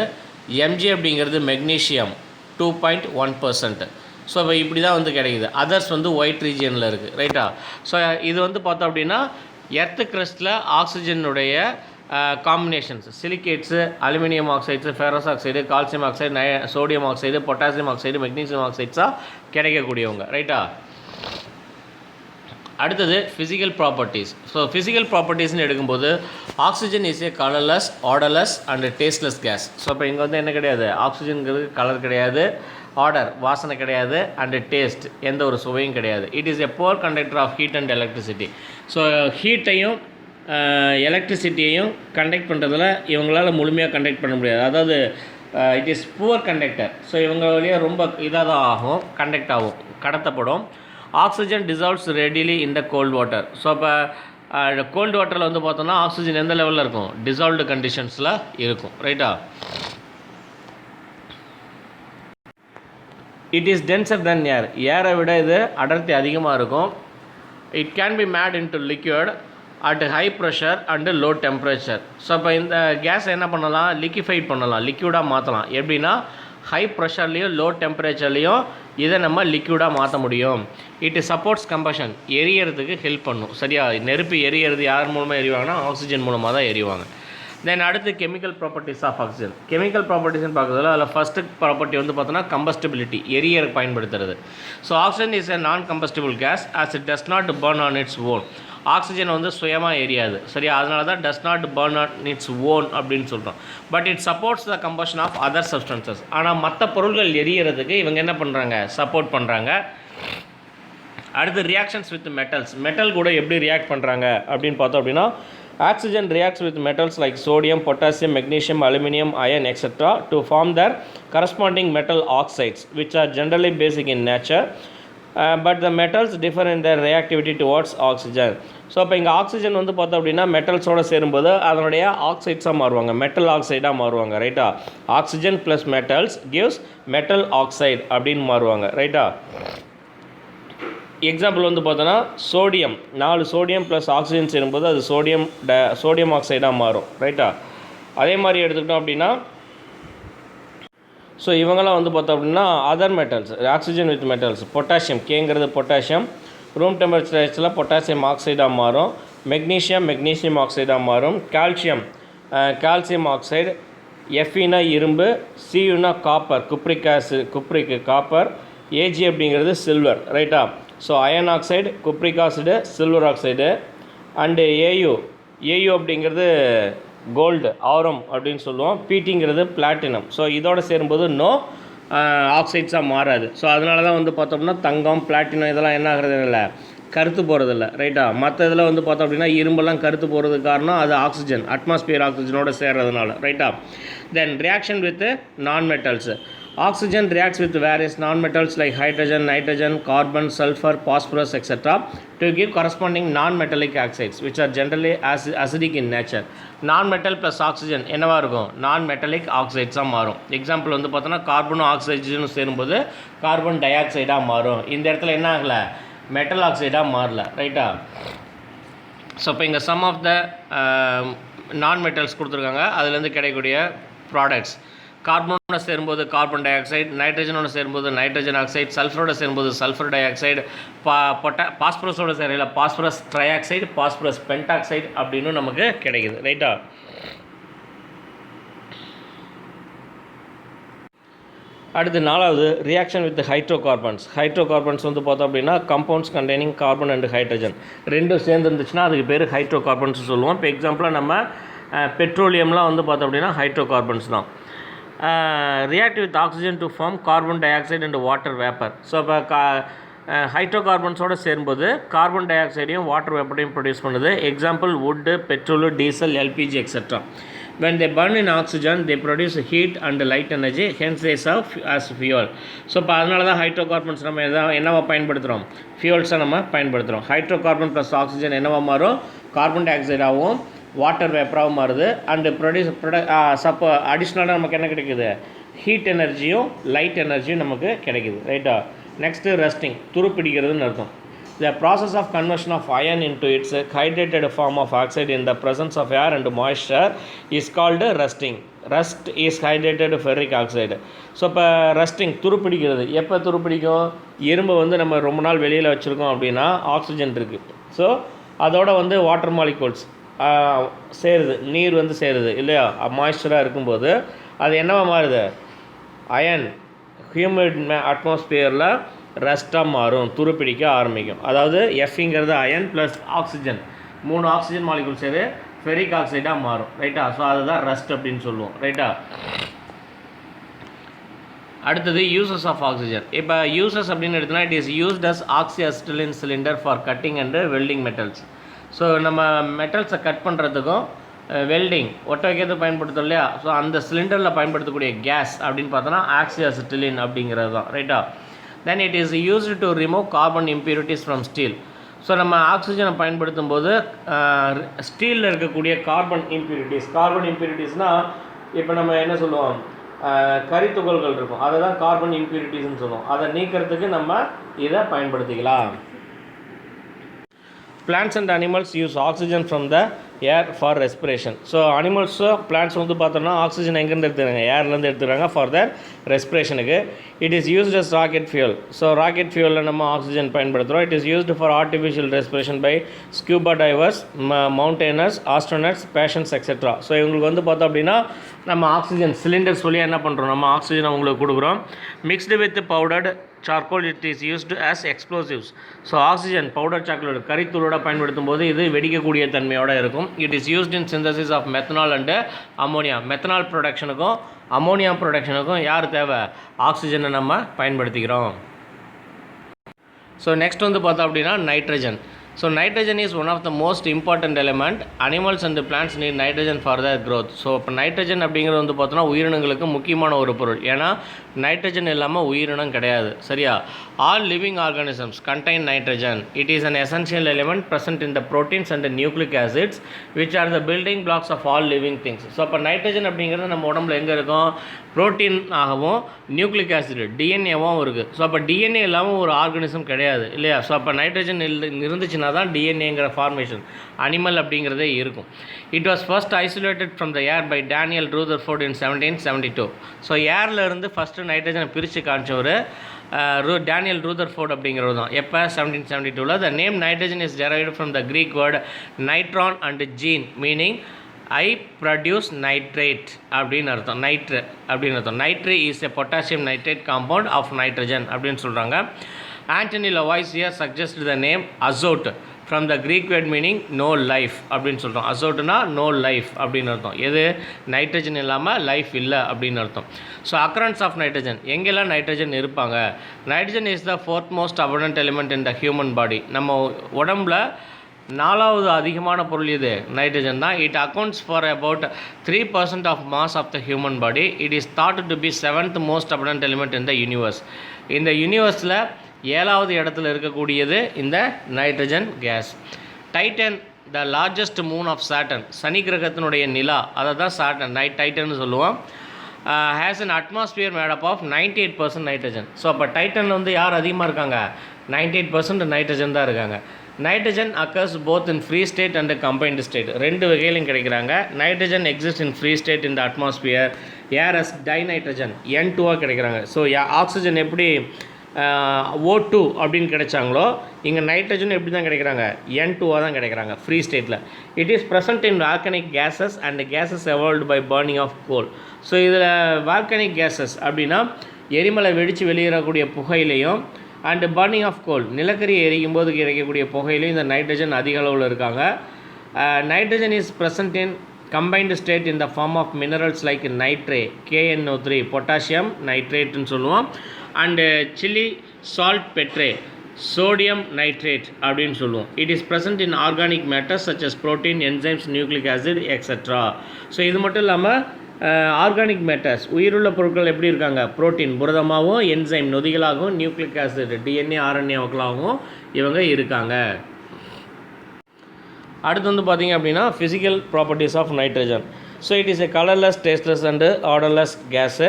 எம்ஜி அப்படிங்கிறது மெக்னீஷியம் 2.1%. ஸோ இப்போ இப்படி தான் வந்து கிடைக்குது. அதர்ஸ் வந்து ஒயிட் ரீஜியனில் இருக்குது. ரைட்டா? ஸோ இது வந்து பார்த்தோம் அப்படின்னா எர்த்து கிரஸ்ட்டில் ஆக்சிஜனுடைய combinations silicates, aluminium oxides, ferrous oxide, calcium oxide, sodium oxide, potassium oxide, magnesium ஆக்சைட்ஸாக கிடைக்கக்கூடியவங்க. ரைட்டா? அடுத்தது ஃபிசிக்கல் ப்ராப்பர்ட்டிஸ். ஸோ ஃபிசிக்கல் ப்ராப்பர்ட்டிஸ்னு எடுக்கும்போது oxygen is a colourless, odourless and tasteless gas. So இப்போ இங்கே வந்து என்ன கிடையாது? ஆக்சிஜனுங்கிறது கலர் கிடையாது, ஆர்டர் வாசனை கிடையாது, அண்டு டேஸ்ட் எந்த ஒரு சுவையும் கிடையாது. It is a poor conductor of heat and electricity. So ஹீட்டையும் எலக்ட்ரிசிட்டியையும் கண்டக்ட் பண்ணுறதுல இவங்களால் முழுமையாக கண்டக்ட் பண்ண முடியாது. அதாவது it is poor conductor. So இவங்க வழியாக ரொம்ப இதாக தான் ஆகும், கண்டக்ட் ஆகும், கடத்தப்படும். Oxygen dissolves readily in the cold water. So இப்போ கோல்டு வாட்டரில் வந்து பார்த்தோம்னா ஆக்சிஜன் எந்த லெவலில் இருக்கும்? டிசால்வ்டு கண்டிஷன்ஸில் இருக்கும். ரைட்டா? இட் இஸ் டென்சர் தென் ஏர். ஏரை விட இது அடர்த்தி அதிகமாக இருக்கும். It can be made in to liquid at high pressure and low temperature. So இப்போ இந்த கேஸ் என்ன பண்ணலாம்? லிக்விஃபைட் பண்ணலாம், லிக்விடாக மாற்றலாம். எப்படின்னா ஹை ப்ரெஷர்லேயும் லோ டெம்பரேச்சர்லேயும் இதை நம்ம லிக்விடாக மாற்ற முடியும். It supports combustion. எரியறதுக்கு ஹெல்ப் பண்ணும். சரியா? நெருப்பு எரியறது யார் மூலமாக எரிவாங்கன்னா ஆக்சிஜன் மூலமாக தான் எரிவாங்க. தென் அடுத்து chemical properties of oxygen. Chemical ப்ராப்பர்ட்டிஸ்னு பார்க்குறதுல அதில் ஃபஸ்ட்டு ப்ராப்பர்ட்டி வந்து பார்த்தோன்னா கம்பஸ்டிபிலிட்டி, எரியர் பயன்படுத்துறது. So oxygen is a non combustible gas as it does not burn on its own. Oxygen வந்து சுயமாக எரியாது. சரியா? அதனால தான் does not burn on its own அப்படின்னு சொல்கிறோம். But it supports the combustion of other substances. ஆனால் மற்ற பொருள்கள் எரியறதுக்கு இவங்க என்ன பண்ணுறாங்க? சப்போர்ட் பண்ணுறாங்க. அடுத்து ரியாக்ஷன்ஸ் வித் மெட்டல்ஸ். மெட்டல் கூட எப்படி ரியாக்ட் பண்ணுறாங்க அப்படின்னு பார்த்தோம் அப்படின்னா oxygen reacts with metals like sodium, potassium, magnesium, aluminum, iron, etc. to form their corresponding metal oxides, which are generally basic in nature, but the metals differ in their reactivity towards oxygen. So இப்போ இங்கே oxygen வந்து பார்த்தோம் அப்படின்னா மெட்டல்ஸோடு சேரும்போது அதனுடைய ஆக்சைட்ஸாக மாறுவாங்க, metal ஆக்சைடாக மாறுவாங்க. ரைட்டா? Oxygen plus metals gives metal oxide அப்படின்னு மாறுவாங்க. ரைட்டா? எக்ஸாம்பிள் வந்து பார்த்தோன்னா சோடியம், 4 சோடியம் ப்ளஸ் ஆக்சிஜன் சேரும்போது அது சோடியம் ஆக்சைடாக மாறும். ரைட்டா? அதே மாதிரி எடுத்துக்கிட்டோம் அப்படின்னா ஸோ இவங்கெல்லாம் வந்து பார்த்தோம் அப்படின்னா other metals, oxygen with metals. Potassium, கேங்கிறது பொட்டாசியம், ரூம் டெம்பரேச்சரில் பொட்டாசியம் ஆக்சைடாக மாறும். மெக்னீஷியம் ஆக்சைடாக மாறும். Calcium oxide. எஃப்இனா இரும்பு, சியுனா காப்பர், குப்ரிக்கு காப்பர், ஏஜி அப்படிங்கிறது சில்வர். ரைட்டா? So iron oxide, cupric oxide, silver oxide. And A U அப்படிங்கிறது கோல்டு, ஆரம் அப்படின்னு சொல்லுவோம். பீட்டிங்கிறது பிளாட்டினம். ஸோ இதோடு சேரும்போது ஆக்சைட்ஸாக மாறாது. ஸோ அதனால தான் வந்து பார்த்தோம்னா தங்கம், பிளாட்டினம் இதெல்லாம் என்ன ஆகிறது இல்லை, கருத்து போகிறதில்ல. ரைட்டா? மற்ற இதில் வந்து பார்த்தோம் அப்படின்னா இரும்பெல்லாம் கருத்து போகிறதுக்கு காரணம் அது ஆக்சிஜன், அட்மாஸ்பியர் ஆக்சிஜனோடு சேர்றதுனால. ரைட்டா? Then reaction with non metals. Oxygen reacts with various non-metals like hydrogen, nitrogen, carbon, sulfur, phosphorus, etc. to give corresponding non-metallic oxides, which are generally acidic in nature. Non-metal plus oxygen என்னவா இருக்கும்? non-metallic oxides மாறும். Example வந்து பார்த்தோன்னா கார்பனும் ஆக்சிஜனும் சேரும்போது carbon tie ஆக்சைடாக மாறும். இந்த இடத்துல என்ன ஆகலை? மெட்டல் ஆக்சைடாக மாறல. ரைட்டா? ஸோ இப்போ இங்கே சம் ஆஃப் த நான் மெட்டல்ஸ் கொடுத்துருக்காங்க, அதுலேருந்து கிடைக்கக்கூடிய ப்ராடக்ட்ஸ். கார்பனோட சேரும்போது கார்பன் டை ஆக்சைடு, நைட்ரஜனோட சேரும்போது நைட்ரஜன் ஆக்சைடு, சல்ஃபரோட சேரும்போது சல்ஃபர் டை ஆக்சைடு, பாஸ்பரஸோட சேரையில் phosphorus trioxide, phosphorus pentoxide அப்படின்னு நமக்கு கிடைக்குது. ரைட்டா? அடுத்து 4வது ரியாக்ஷன் வித் ஹைட்ரோகார்பன்ஸ். ஹைட்ரோகார்பன்ஸ் வந்து பார்த்தோம் அப்படின்னா compounds containing carbon and hydrogen ரெண்டும் சேர்ந்து இருந்துச்சுன்னா அதுக்கு பேர் ஹைட்ரோகார்பன்ஸ் சொல்லுவோம். இப்போ எக்ஸாம்பிளாக நம்ம பெட்ரோலியம்லாம் வந்து பார்த்தோம் அப்படின்னா ஹைட்ரோகார்பன்ஸ் தான். react with oxygen to form carbon dioxide and water vapor. So இப்போ ஹைட்ரோகார்பன்ஸோடு சேரும்போது கார்பன் டை ஆக்சைடையும் வாட்டர் வேப்பரையும் ப்ரொடியூஸ் பண்ணுது. Example wood, petrol, diesel, LPG etcetera. when they burn in oxygen they produce heat and light energy, hence they serve as fuel. So இப்போ அதனால தான் hydrocarbons நம்ம என்னவா பயன்படுத்துகிறோம்? ஃபியூல்ஸாக நம்ம பயன்படுத்துகிறோம். ஹைட்ரோகார்பன் ப்ளஸ் ஆக்சிஜன் என்னவா மாறும்? கார்பன் டை ஆக்சைடாகவும் வாட்டர் வேப்பராகவும் மாறுது. அண்டு அடிஷ்னலாக நமக்கு என்ன கிடைக்குது? ஹீட் எனர்ஜியும் லைட் எனர்ஜியும் நமக்கு கிடைக்குது. ரைட்டா? நெக்ஸ்ட்டு ரஸ்டிங், துருப்பிடிக்கிறதுன்னு அர்த்தம். The process of conversion of iron into its hydrated form of oxide in the presence of air and moisture is called rusting. Rust is hydrated ferric oxide. So இப்போ rusting, துருப்பிடிக்கிறது. எப்போ துருப்பிடிக்கும்? இரும்பு வந்து நம்ம ரொம்ப நாள் வெளியில் வச்சுருக்கோம் அப்படின்னா ஆக்சிஜன் இருக்குது. ஸோ அதோட வந்து வாட்டர் மாலிகூல்ஸ் சேருது, நீர் வந்து சேருது இல்லையா? மாய்ஸ்சராக இருக்கும்போது அது என்னவா மாறுது? அயன், ஹியூமிட் அட்மாஸ்பியரில் ரஸ்ட்டாக மாறும், துருப்பிடிக்க ஆரம்பிக்கும். அதாவது எஃப்ங்கிறது iron plus oxygen, 3 oxygen molecule சேரு ஃபெரிக் ஆக்சைடாக மாறும். ரைட்டா? ஸோ அதுதான் ரஸ்ட் அப்படின்னு சொல்லுவோம். ரைட்டா? அடுத்தது யூசஸ் ஆஃப் ஆக்சிஜன். இப்போ யூசஸ் அப்படின்னு எடுத்தோம்னா it is used as oxyacetylene cylinder for cutting and welding metals. So நம்ம மெட்டல்ஸை கட் பண்ணுறதுக்கும் வெல்டிங் ஒட்ட வைக்கிறது பயன்படுத்தும் இல்லையா, ஸோ அந்த சிலிண்டரில் பயன்படுத்தக்கூடிய கேஸ் அப்படின்னு பார்த்தோன்னா ஆக்சிஅசிட்டிலின் அப்படிங்கிறது தான், ரைட்டா. Then it is used to remove carbon impurities from steel. So நம்ம ஆக்சிஜனை பயன்படுத்தும் போது ஸ்டீலில் இருக்கக்கூடிய கார்பன் இம்ப்யூரிட்டிஸ்னால் இப்போ நம்ம என்ன சொல்லுவோம், கரித்துகள்கள் இருக்கும், அதை தான் கார்பன் இம்ப்யூரிட்டிஸ்ன்னு சொல்லுவோம். அதை நீக்கிறதுக்கு நம்ம இதை பயன்படுத்திக்கலாம். Plants and animals use oxygen from the air for respiration. So அனிமல்ஸோ பிளான்ட்ஸ் வந்து பார்த்தோம்னா ஆக்சிஜன் எங்கேருந்து எடுத்துக்கிறாங்க, ஏர்லேருந்து எடுத்துக்கிறாங்க ஃபார் தர் ரெஸ்பிரேஷனுக்கு. It is used as rocket fuel. So rocket ஃபியூலில் நம்ம ஆக்சிஜன் பயன்படுத்துகிறோம். It is used for artificial respiration by scuba divers, mountaineers, astronauts, patients etcetera. So இவங்களுக்கு வந்து பார்த்தோம் அப்படின்னா நம்ம ஆக்சிஜன் சிலிண்டர்ஸ் வழியாக என்ன பண்ணுறோம், நம்ம ஆக்சிஜனை அவங்களுக்கு கொடுக்குறோம். Mixed with powdered charcoal it is used as explosives. So oxygen powder charcoal கரித்தூளோட பயன்படுத்தும் போது இது வெடிக்கக்கூடிய தன்மையோடு இருக்கும். It is used in synthesis of methanol and ammonia. Methanol ப்ரொடக்ஷனுக்கும் அமோனியா ப்ரொடக்ஷனுக்கும் யார் தேவை, ஆக்சிஜனை நம்ம பயன்படுத்திக்கிறோம். ஸோ நெக்ஸ்ட் வந்து பார்த்தோம் அப்படின்னா nitrogen. So nitrogen is one of the most important element. Animals and plants need nitrogen for their growth. So இப்போ நைட்ரஜன் அப்படிங்கிறது வந்து பார்த்தோன்னா உயிரினங்களுக்கு முக்கியமான ஒரு பொருள். ஏன்னா நைட்ரஜன் இல்லாமல் உயிரினம் கிடையாது, சரியா. All living organisms contain nitrogen. It is an essential element present in the proteins and nucleic acids which are the building blocks of all living things. So அப்போ நைட்ரஜன் அப்படிங்கிறது நம்ம உடம்புல எங்கே இருக்கும், ப்ரோட்டீன் ஆகவும் நியூக்ளிக் ஆசிட் டிஎன்ஏவும் இருக்குது. So அப்போ DNA இல்லாமல் ஒரு ஆர்கானிசம் கிடையாது இல்லையா. ஸோ அப்போ நைட்ரஜன் இருந்துச்சுன்னா தான் டிஎன்ஏங்கிற ஃபார்மேஷன் அனிமல் அப்படிங்கிறதே இருக்கும். It was first isolated from the air by Daniel Rutherford in 1772. So ஏரில் இருந்து ஃபஸ்ட்டு நைட்ரஜனை பிரித்து காமிச்சவர் டேனியல் ரூதர்ஃபோர்ட் அப்படிங்கிறது தான். எப்போ 1772. The name nitrogen is derived from the Greek word nitron and gene meaning I produce nitrate அப்படின்னு அர்த்தம். Nitre அப்படின்னு அர்த்தம். Nitre is a potassium nitrate compound of nitrogen அப்படின்னு சொல்கிறாங்க. Antony Lavoisier suggest the name azote from the Greek word meaning no life அப்படின்னு சொல்கிறோம். அசோட்னா no life அப்படின்னு அர்த்தம். எது, நைட்ரஜன் இல்லாமல் லைஃப் இல்லை அப்படின்னு அர்த்தம். ஸோ அக்கரன்ஸ் ஆஃப் நைட்ரஜன், எங்கெல்லாம் நைட்ரஜன் இருப்பாங்க. Nitrogen is the fourth most abundant element in the human body. நம்ம உடம்புல 4வது அதிகமான பொருள் இது நைட்ரஜன் தான். It accounts for about 3% of mass of the human body. It is thought to be 7th most abundant element in the universe. இந்த யூனிவர்ஸில் 7வது இடத்துல இருக்கக்கூடியது இந்த nitrogen gas. Titan the largest moon of Saturn, சனி கிரகத்தினுடைய நிலா, அதை தான் சாட்டன் டைட்டன்னு சொல்லுவோம். Has an atmosphere made up of 98% nitrogen. So அப்போ டைட்டனில் வந்து யார் அதிகமாக இருக்காங்க, 98% நைட்ரஜன் தான் இருக்காங்க. Nitrogen occurs both in free state and combined state, ரெண்டு வகையிலும் கிடைக்கிறாங்க. Nitrogen exist in free state in the atmosphere, as dinitrogen N2 கிடைக்கிறாங்க. ஸோ ஆக்சிஜன் எப்படி O2 அப்படின்னு கிடைச்சாங்களோ இங்கே நைட்ரஜன் எப்படி தான் கிடைக்கிறாங்க, N2 தான் கிடைக்கிறாங்க ஃப்ரீ ஸ்டேட்டில். It is present in volcanic gases and gases evolved by burning of coal. So இதில் வால்கனிக் கேஸஸ் அப்படின்னா எரிமலை வெடித்து வெளியேறக்கூடிய புகையிலையும் அண்டு பர்னிங் ஆஃப் கோல், நிலக்கரி எரிக்கும் போது கிடைக்கக்கூடிய புகையிலையும் இந்த நைட்ரஜன் அதிக அளவில் இருக்காங்க. Nitrogen is present in combined state in the form of minerals like nitre, KNO3, potassium நைட்ரேட்னு சொல்லுவோம். And Chile saltpetre, sodium nitrate அப்படின்னு சொல்லுவோம். It is present in organic matters such as protein, enzymes, nucleic acid etcetera. So இது மட்டும் இல்லாமல் organic matters உயிருள்ள பொருட்கள் எப்படி இருக்காங்க, புரோட்டீன் புரதமாகவும், என்சைம் நொதிகளாகவும், நியூக்ளிக் ஆசிட் DNA RNAக்களாகவும் இவங்க இருக்காங்க. அடுத்து வந்து பார்த்திங்க அப்படின்னா physical properties of nitrogen. So it is a colourless, tasteless and odourless gas,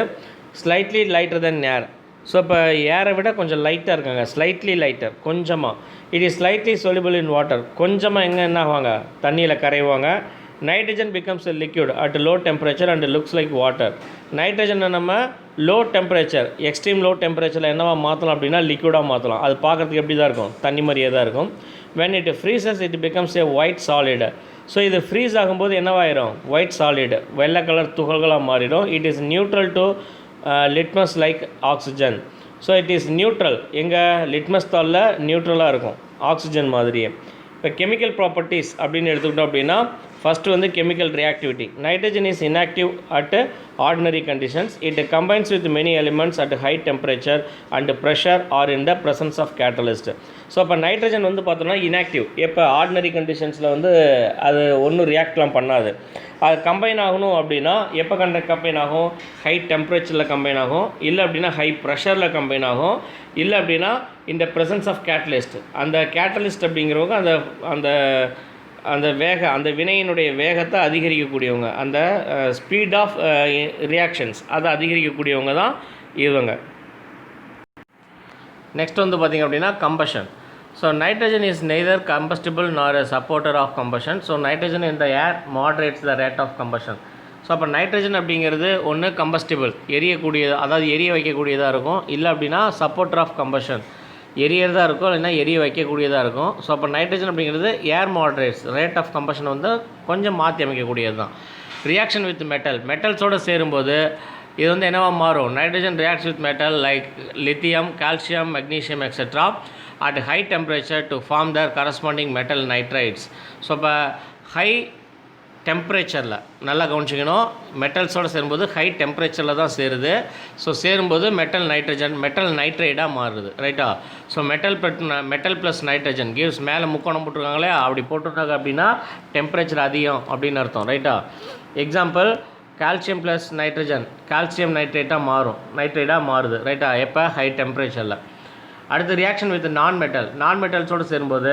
slightly lighter than air. So இப்போ ஏரை விட கொஞ்சம் லைட்டாக இருக்காங்க, ஸ்லைட்லி லைட்டர் கொஞ்சமாக. It is slightly soluble in water, கொஞ்சமாக எங்கே என்ன ஆகுவாங்க, தண்ணியில் கரைவாங்க. Nitrogen becomes a liquid at low temperature and looks like water. நைட்ரஜனை நம்ம லோ டெம்பரேச்சர், எக்ஸ்ட்ரீம் லோ டெம்பரேச்சரில் என்னவா மாற்றலாம் அப்படின்னா லிக்யூடாக மாற்றலாம். அது பார்க்குறதுக்கு எப்படி தான் இருக்கும், தண்ணி மாதிரியே தான் இருக்கும். when it freezes it becomes a white solid. So இது ஃப்ரீஸ் ஆகும்போது என்னவாயிரும், ஒயிட் சாலிட், வெள்ளை கலர் துகள்களாக மாறிடும். It is neutral to litmus like oxygen. So it is neutral, எங்கள் லிட்மஸ் தாளில் நியூட்ரலாக இருக்கும் ஆக்சிஜன் மாதிரியே. இப்போ கெமிக்கல் ப்ராப்பர்ட்டிஸ் அப்படின்னு எடுத்துக்கிட்டோம் அப்படின்னா First வந்து chemical reactivity. Nitrogen is inactive at ordinary conditions. It combines with many elements at high temperature and pressure or in the presence of catalyst. So இப்போ நைட்ரஜன் வந்து பார்த்தோம்னா இன்ஆக்டிவ். எப்போ ஆர்டினரி கண்டிஷன்ஸில் வந்து அது ஒன்றும் ரியாக்ட்லாம் பண்ணாது. அது கம்பைன் ஆகணும் அப்படின்னா எப்போ கம்பைன் ஆகும்? ஹை டெம்பரேச்சரில் கம்பைன் ஆகும், இல்லை அப்படின்னா ஹை ப்ரெஷரில் கம்பைன் ஆகும், இல்லை அப்படின்னா இந்த ப்ரெசன்ஸ் ஆஃப் கேட்டலிஸ்ட். அந்த கேட்டலிஸ்ட் அப்படிங்கிறவங்க அந்த அந்த அந்த அந்த வினையினுடைய வேகத்தை அதிகரிக்கக்கூடியவங்க, அந்த ஸ்பீட் ஆஃப் ரியாக்ஷன்ஸ் அதை அதிகரிக்கக்கூடியவங்க தான் இவங்க. நெக்ஸ்ட் வந்து பார்த்திங்க அப்படின்னா combustion. So nitrogen is neither combustible nor a supporter of combustion. So nitrogen in the air moderates the rate of combustion. So அப்போ நைட்ரஜன் அப்படிங்கிறது ஒன்று கம்பஸ்டிபிள், எரியக்கூடியது, அதாவது எரிய வைக்கக்கூடியதாக இருக்கும், இல்லை அப்படின்னா சப்போர்ட்டர் ஆஃப் கம்பஷன், எரியறதாக இருக்கும், இல்லைன்னா எரிய வைக்கக்கூடியதாக இருக்கும். ஸோ அப்போ நைட்ரஜன் அப்படிங்கிறது ஏர் மாட்ரேட்ஸ், ரேட் ஆஃப் கம்பஷன் வந்து கொஞ்சம் மாற்றி அமைக்கக்கூடியது தான். ரியாக்ஷன் வித் மெட்டல்ஸோடு சேரும்போது இது வந்து என்னவா மாறும்? Nitrogen reacts with metal like lithium, calcium, magnesium etcetera at high temperature to form their corresponding metal nitrides. So இப்போ ஹை டெம்பரேச்சரில் நல்லா கவனிச்சிக்கணும், மெட்டல்ஸோடு சேரும்போது ஹை டெம்பரேச்சரில் தான் சேருது. ஸோ சேரும்போது மெட்டல் நைட்ரைடாக மாறுது, ரைட்டா? So metal plus nitrogen gives, மேலே முக்கோணம் போட்டிருக்காங்களே, அப்படி போட்டிருக்காங்க அப்படின்னா டெம்பரேச்சர் அதிகம் அப்படின்னு அர்த்தம், ரைட்டா? Example calcium plus nitrogen calcium நைட்ரைடாக மாறுது, ரைட்டா? எப்போ? ஹை டெம்பரேச்சரில். அடுத்து ரியாக்ஷன் வித் நான்மெட்டல்ஸோடு சேரும்போது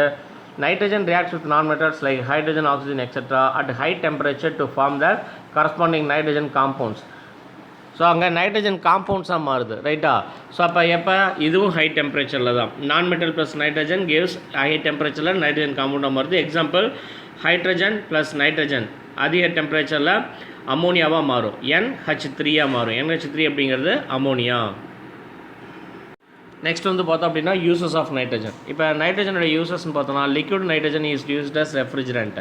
nitrogen reacts with nonmetals like hydrogen, oxygen etcetera at high temperature to form the corresponding nitrogen compounds. So அங்கே நைட்ரஜன் காம்பவுண்ட்ஸாக மாறுது, ரைட்டா? ஸோ அப்போ எப்போ? இதுவும் ஹை டெம்பரேச்சரில் தான். Nonmetal plus nitrogen gives high டெம்பரேச்சரில் நைட்ரஜன் காம்பவுண்டாக மாறுது. எக்ஸாம்பிள் ஹைட்ரஜன் ப்ளஸ் நைட்ரஜன் அதிக டெம்பரேச்சரில் அமோனியாவாக மாறும், NH3 மாறும். NH3 அப்படிங்கிறது அமோனியா. நெக்ஸ்ட் வந்து பார்த்தோம் அப்படின்னா யூசஸ் ஆஃப் நைட்ரஜன். இப்போ நைட்ரஜனுடைய யூசஸ்ன்னு பார்த்தோம்னா liquid nitrogen is used as refrigerant.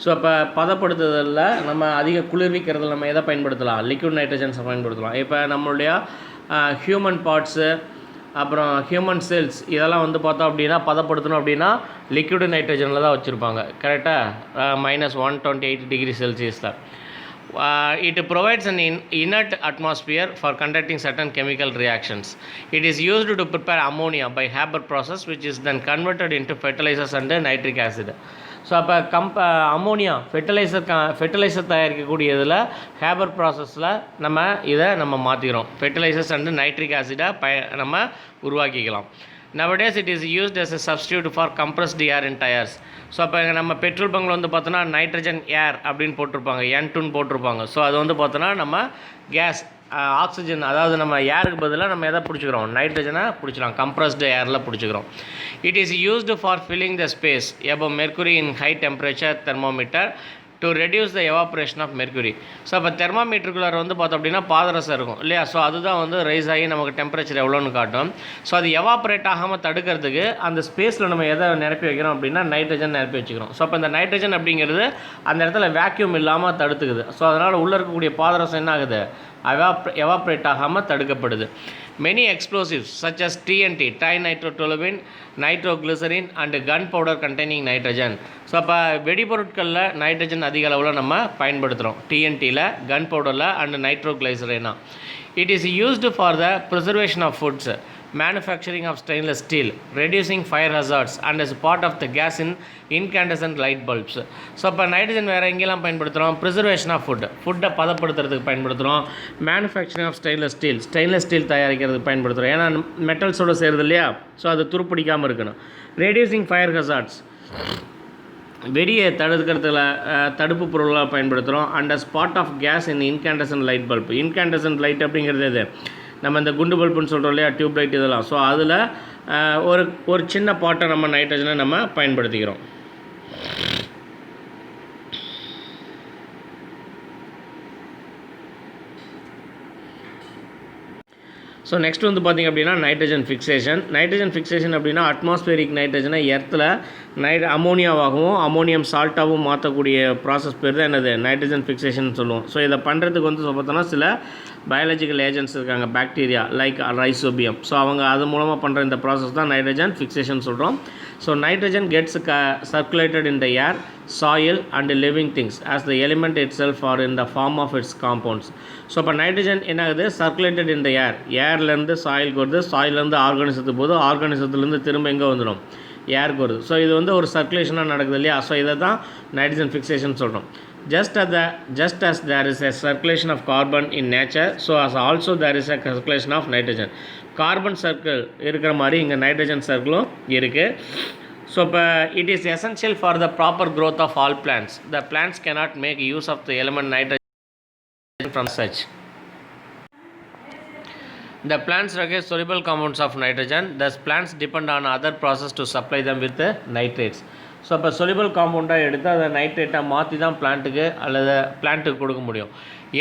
So இப்போ பதப்படுத்துதலில் நம்ம அதிக குளிர்விக்கிறதுல நம்ம எதை பயன்படுத்தலாம்? லிக்விட் நைட்ரஜன்ஸை பயன்படுத்தலாம். இப்போ நம்மளுடைய ஹியூமன் பார்ட்ஸு, அப்புறம் ஹியூமன் செல்ஸ், இதெல்லாம் வந்து பார்த்தோம் அப்படின்னா பதப்படுத்தணும் அப்படின்னா லிக்விட் நைட்ரஜனில் தான் வச்சுருப்பாங்க, கரெக்டாக? -128 டிகிரி செல்சியஸில். It provides an inert atmosphere for conducting certain chemical reactions. It is used to prepare ammonia by Haber process, which is then converted into fertilizers and nitric acid. So அப்போ ammonia fertiliser தயாரிக்கக்கூடியதில் Haber ப்ராசஸில் நம்ம மாற்றிக்கிறோம். Fertilisers and nitric ஆசிடை நம்ம உருவாக்கிக்கலாம். Nowadays it is used as a substitute for compressed air in tires. So அப்போ நம்ம petrol பங்கில் வந்து பார்த்தோன்னா nitrogen air அப்படின்னு போட்டிருப்பாங்க, N2 போட்டிருப்பாங்க. ஸோ அது வந்து பார்த்தோன்னா நம்ம கேஸ் ஆக்சிஜன், அதாவது நம்ம ஏருக்கு பதிலாக நம்ம எதை பிடிச்சிக்கிறோம்? நைட்ரஜனை பிடிச்சிக்கலாம், கம்ப்ரஸ்டு ஏரில் பிடிச்சிக்கிறோம். It is used for filling the space above mercury in high temperature thermometer to reduce the evaporation of mercury. So அப்போ தெர்மாமீட்டருக்குள்ளார வந்து பார்த்தோம் அப்படின்னா பாதரசம் இருக்கும் இல்லையா? ஸோ அதுதான் வந்து ரைஸ் ஆகி நமக்கு டெம்பரேச்சர் எவ்வளோன்னு காட்டும். ஸோ அது எவாப்ரேட் ஆகாமல் தடுக்கிறதுக்கு அந்த ஸ்பேஸில் நம்ம எதை நிரப்பி வைக்கிறோம் அப்படின்னா நைட்ரஜன் நிரப்பி வச்சுக்கிறோம். ஸோ அப்போ இந்த நைட்ரஜன் அப்படிங்கிறது அந்த இடத்துல வேக்யூம் இல்லாமல் தடுத்துக்குது. ஸோ அதனால் உள்ளே இருக்கக்கூடிய பாதரசம் என்ன ஆகுது? எவாப்ரேட் ஆகாமல் தடுக்கப்படுது. Many explosives such as TNT, trinitrotoluene, nitroglycerin and gunpowder containing nitrogen. So அப்போ வெடிபொருட்களில் நைட்ரஜன் அதிக அளவில் நம்ம பயன்படுத்துகிறோம், TNTயில், கன்பவுடரில் and நைட்ரோகிளைசரினா. It is used for the preservation of foods, manufacturing of stainless steel, reducing fire hazards and as part of the gas in incandescent light bulbs. So அப்போ nitrogen வேறு எங்கெல்லாம் பயன்படுத்துகிறோம்? Preservation of ஃபுட்டை பதப்படுத்துறதுக்கு பயன்படுத்துகிறோம். மேனுஃபேக்சரிங் ஆஃப் ஸ்டெயின்லெஸ் ஸ்டீல் தயாரிக்கிறதுக்கு பயன்படுத்துகிறோம், ஏன்னா மெட்டல்ஸோடு சேருது இல்லையா? ஸோ அது துருப்பிடிக்காமல் இருக்கணும். ரெடியூசிங் ஃபயர் ஹசார்ட்ஸ், வெடியை தடுக்கிறதுல தடுப்பு பொருளாக பயன்படுத்துகிறோம். And spot of gas in incandescent light bulb. Incandescent light அப்படிங்கிறது எது? நம்ம இந்த குண்டு பல்புன்னு சொல்கிறோம் இல்லையா, டியூப் லைட் இதெல்லாம். ஸோ அதில் ஒரு சின்ன பாட்டை நம்ம நைட்ரஜனை நம்ம பயன்படுத்திக்கிறோம். ஸோ நெக்ஸ்ட் வந்து பார்த்திங்க அப்படின்னா நைட்ரஜன் ஃபிக்சேஷன் அப்படின்னா அட்மாஸ்பியரிக் நைட்ரஜனை எர்த்தில் அமோனியாவாகவும் அமோனியம் சால்ட்டாகவும் மாற்றக்கூடிய ப்ராசஸ் பேர் தான் என்னது நைட்ரஜன் ஃபிக்சேஷன் சொல்லுவோம். ஸோ இதை பண்ணுறதுக்கு வந்து பார்த்தோன்னா சில பயாலஜிக்கல் ஏஜென்ட்ஸ் இருக்காங்க, பாக்டீரியா லைக் ரைசோபியம். ஸோ அவங்க அது மூலமாக பண்ணுற இந்த ப்ராசஸ் தான் நைட்ரஜன் ஃபிக்சேஷன் சொல்கிறோம். So nitrogen gets circulated in the air, soil and living things as the element itself or in the form of its compounds. So இப்போ nitrogen என்ன ஆகுது, சர்க்குலேட்டட் இன் த ஏர், ஏர்லேருந்து சாயிலுக்கு வருது, சாயிலேருந்து ஆர்கானிசத்துக்கு போகுது, ஆர்கானிசத்துலேருந்து திரும்ப எங்கே வந்துடும், ஏருக்கு வருது. ஸோ இது வந்து ஒரு சர்க்குலேஷனாக நடக்குது இல்லையா. ஸோ இதை தான் நைட்ரஜன் ஃபிக்சேஷன் சொல்கிறோம். Just as there is a circulation of carbon in nature, so as also there is a circulation of nitrogen. Carbon circle இருக்கிற மாதிரி இங்கே நைட்ரஜன் சர்க்கிளும் இருக்குது. ஸோ இப்போ it is essential for the proper growth of all plants. The plants cannot make use of the element nitrogen from such. The plants require soluble compounds of nitrogen. Thus plants depend on other process to supply them with the nitrates. So இப்போ சொலிபிள் காம்பவுண்டாக எடுத்து அதை நைட்ரேட்டாக மாற்றி தான் பிளான்ட்டுக்கு கொடுக்க முடியும்.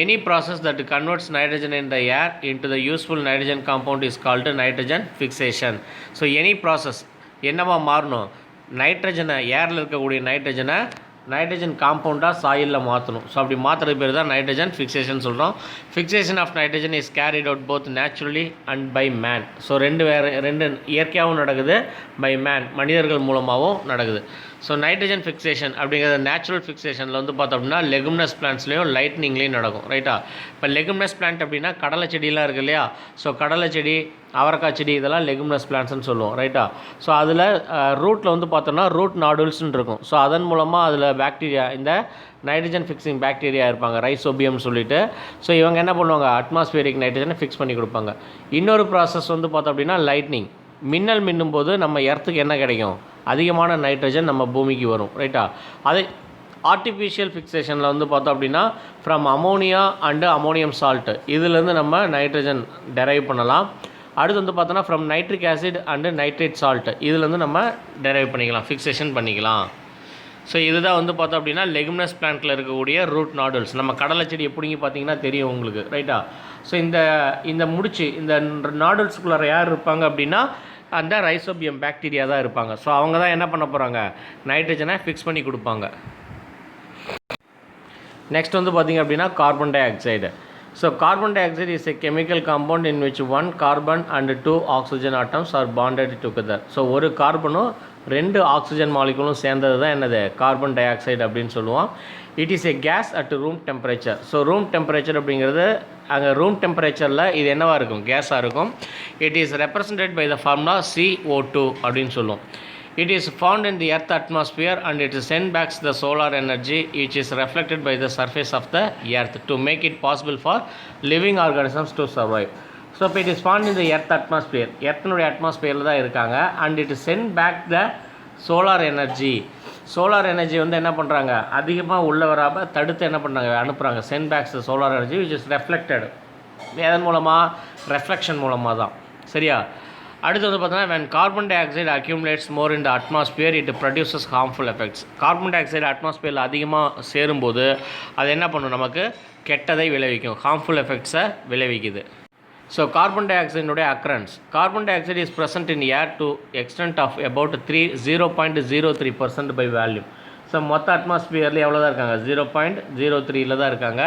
Any process that converts nitrogen in the air into the useful nitrogen compound is called nitrogen fixation. So any process என்னவா மாறணும், நைட்ரஜனை ஏரில் இருக்கக்கூடிய நைட்ரஜன் காம்பவுண்டாக சாயிலில் மாற்றணும். ஸோ அப்படி மாற்றுறது பேர் தான் நைட்ரஜன் ஃபிக்சேஷன் சொல்கிறோம். Fixation of nitrogen is carried out both naturally and by man. So ரெண்டு இயற்கையாகவும் நடக்குது, பை மேன் மனிதர்கள் மூலமாகவும் நடக்குது. ஸோ நைட்ரஜன் ஃபிக்சேஷன் அப்படிங்கிறது நேச்சுரல் ஃபிக்சேஷனில் வந்து பார்த்தோம் அப்படின்னா லெகுமினஸ் பிளான்ட்ஸ்லேயும் லைட்னிங்லேயும் நடக்கும். ரைட்டா. இப்போ லெகுமினஸ் பிளான்ட் அப்படின்னா கடலை செடியெலாம் இருக்குது இல்லையா. ஸோ கடலை செடி, அவரைக்காய் செடி, இதெல்லாம் லெகுமினஸ் பிளான்ட்ஸ்னு சொல்லுவோம். ரைட்டா. ஸோ அதில் ரூட்டில் வந்து பார்த்தோம்னா ரூட் நாடுல்ஸ்ன்னு இருக்கும். ஸோ அதன் மூலமாக அதில் பாக்டீரியா, இந்த நைட்ரஜன் ஃபிக்ஸிங் பாக்டீரியா இருப்பாங்க, ரைசோபியம் சொல்லிட்டு. ஸோ இவங்க என்ன பண்ணுவாங்க, அட்மாஸ்பியரிக் நைட்ரஜனை ஃபிக்ஸ் பண்ணி கொடுப்பாங்க. இன்னொரு ப்ராசஸ் வந்து பார்த்தோம் அப்படின்னா லைட்னிங். மின்னல் மின்னும் போது நம்ம எர்த்துக்கு என்ன கிடைக்கும், அதிகமான நைட்ரஜன் நம்ம பூமிக்கு வரும். ரைட்டா. அதே ஆர்டிஃபிஷியல் ஃபிக்சேஷனில் வந்து பார்த்தோம் அப்படின்னா from ammonia and ammonium salt, இதுலேருந்து நம்ம நைட்ரஜன் டெரைவ் பண்ணலாம். அடுத்து வந்து பார்த்தோன்னா from nitric acid and nitrate salt, இதுலேருந்து நம்ம டெரைவ் பண்ணிக்கலாம், ஃபிக்சேஷன் பண்ணிக்கலாம். ஸோ இதுதான் வந்து பார்த்தோம் அப்படின்னா லெகுமினஸ் பிளான்ட்டில் இருக்கக்கூடிய ரூட் நாடுல்ஸ். நம்ம கடலை செடி எப்படிங்க பார்த்தீங்கன்னா தெரியும் உங்களுக்கு. ரைட்டா. ஸோ இந்த முடிச்சு, இந்த நாடுல்ஸுக்குள்ளார யார் இருப்பாங்க அப்படின்னா அந்த ரைசோபியம் பாக்டீரியா தான் இருப்பாங்க. ஸோ அவங்க தான் என்ன பண்ண போகிறாங்க, நைட்ரஜனை ஃபிக்ஸ் பண்ணி கொடுப்பாங்க. நெக்ஸ்ட் வந்து பார்த்திங்க அப்படின்னா carbon di oxide. So carbon di oxide is a chemical compound in which 1 carbon and 2 oxygen atoms are bonded together. So ஒரு கார்பனும் 2 ஆக்சிஜன் மாலிகுலும் சேர்ந்தது தான் என்னது, கார்பன் டை ஆக்சைடு அப்படின்னு சொல்லுவோம். It is a gas at room temperature. So room temperature அப்படிங்கிறது அங்கே room டெம்பரேச்சரில் இது என்னவாக இருக்கும், கேஸாக இருக்கும். It is represented by the formula CO2 அப்படின்னு சொல்லுவோம். It is found in the earth atmosphere and it sends back the solar energy which is reflected by the surface of the earth to make it possible for living organisms to survive. So it is found in the earth atmosphere. எர்த்தினுடைய அட்மாஸ்பியரில் தான் இருக்காங்க. and it sends back the solar energy. Solar energy வந்து என்ன பண்ணுறாங்க, அதிகமாக உள்ள வராமல் தடுத்து என்ன பண்ணுறாங்க, அனுப்புகிறாங்க. Sent backs solar energy which is reflected. எதன் மூலமாக, ரெஃப்ளெக்ஷன் மூலமாக தான். சரியா. அடுத்து வந்து பார்த்தோன்னா when carbon dioxide accumulates more in the atmosphere it produces harmful effects. Carbon di oxide அட்மாஸ்பியரில் அதிகமாக சேரும்போது அது என்ன பண்ணும், நமக்கு கெட்டதை விளைவிக்கும், ஹார்ம்ஃபுல் எஃபெக்ட்ஸை விளைவிக்குது. ஸோ கார்பன் டை ஆக்சைடினுடைய occurrence. Carbon di oxide is present in air to extent of about 0.03% by volume. So மொத்த அட்மாஸ்பியரில் எவ்வளோ தான் இருக்காங்க, 0.03 தான் இருக்காங்க.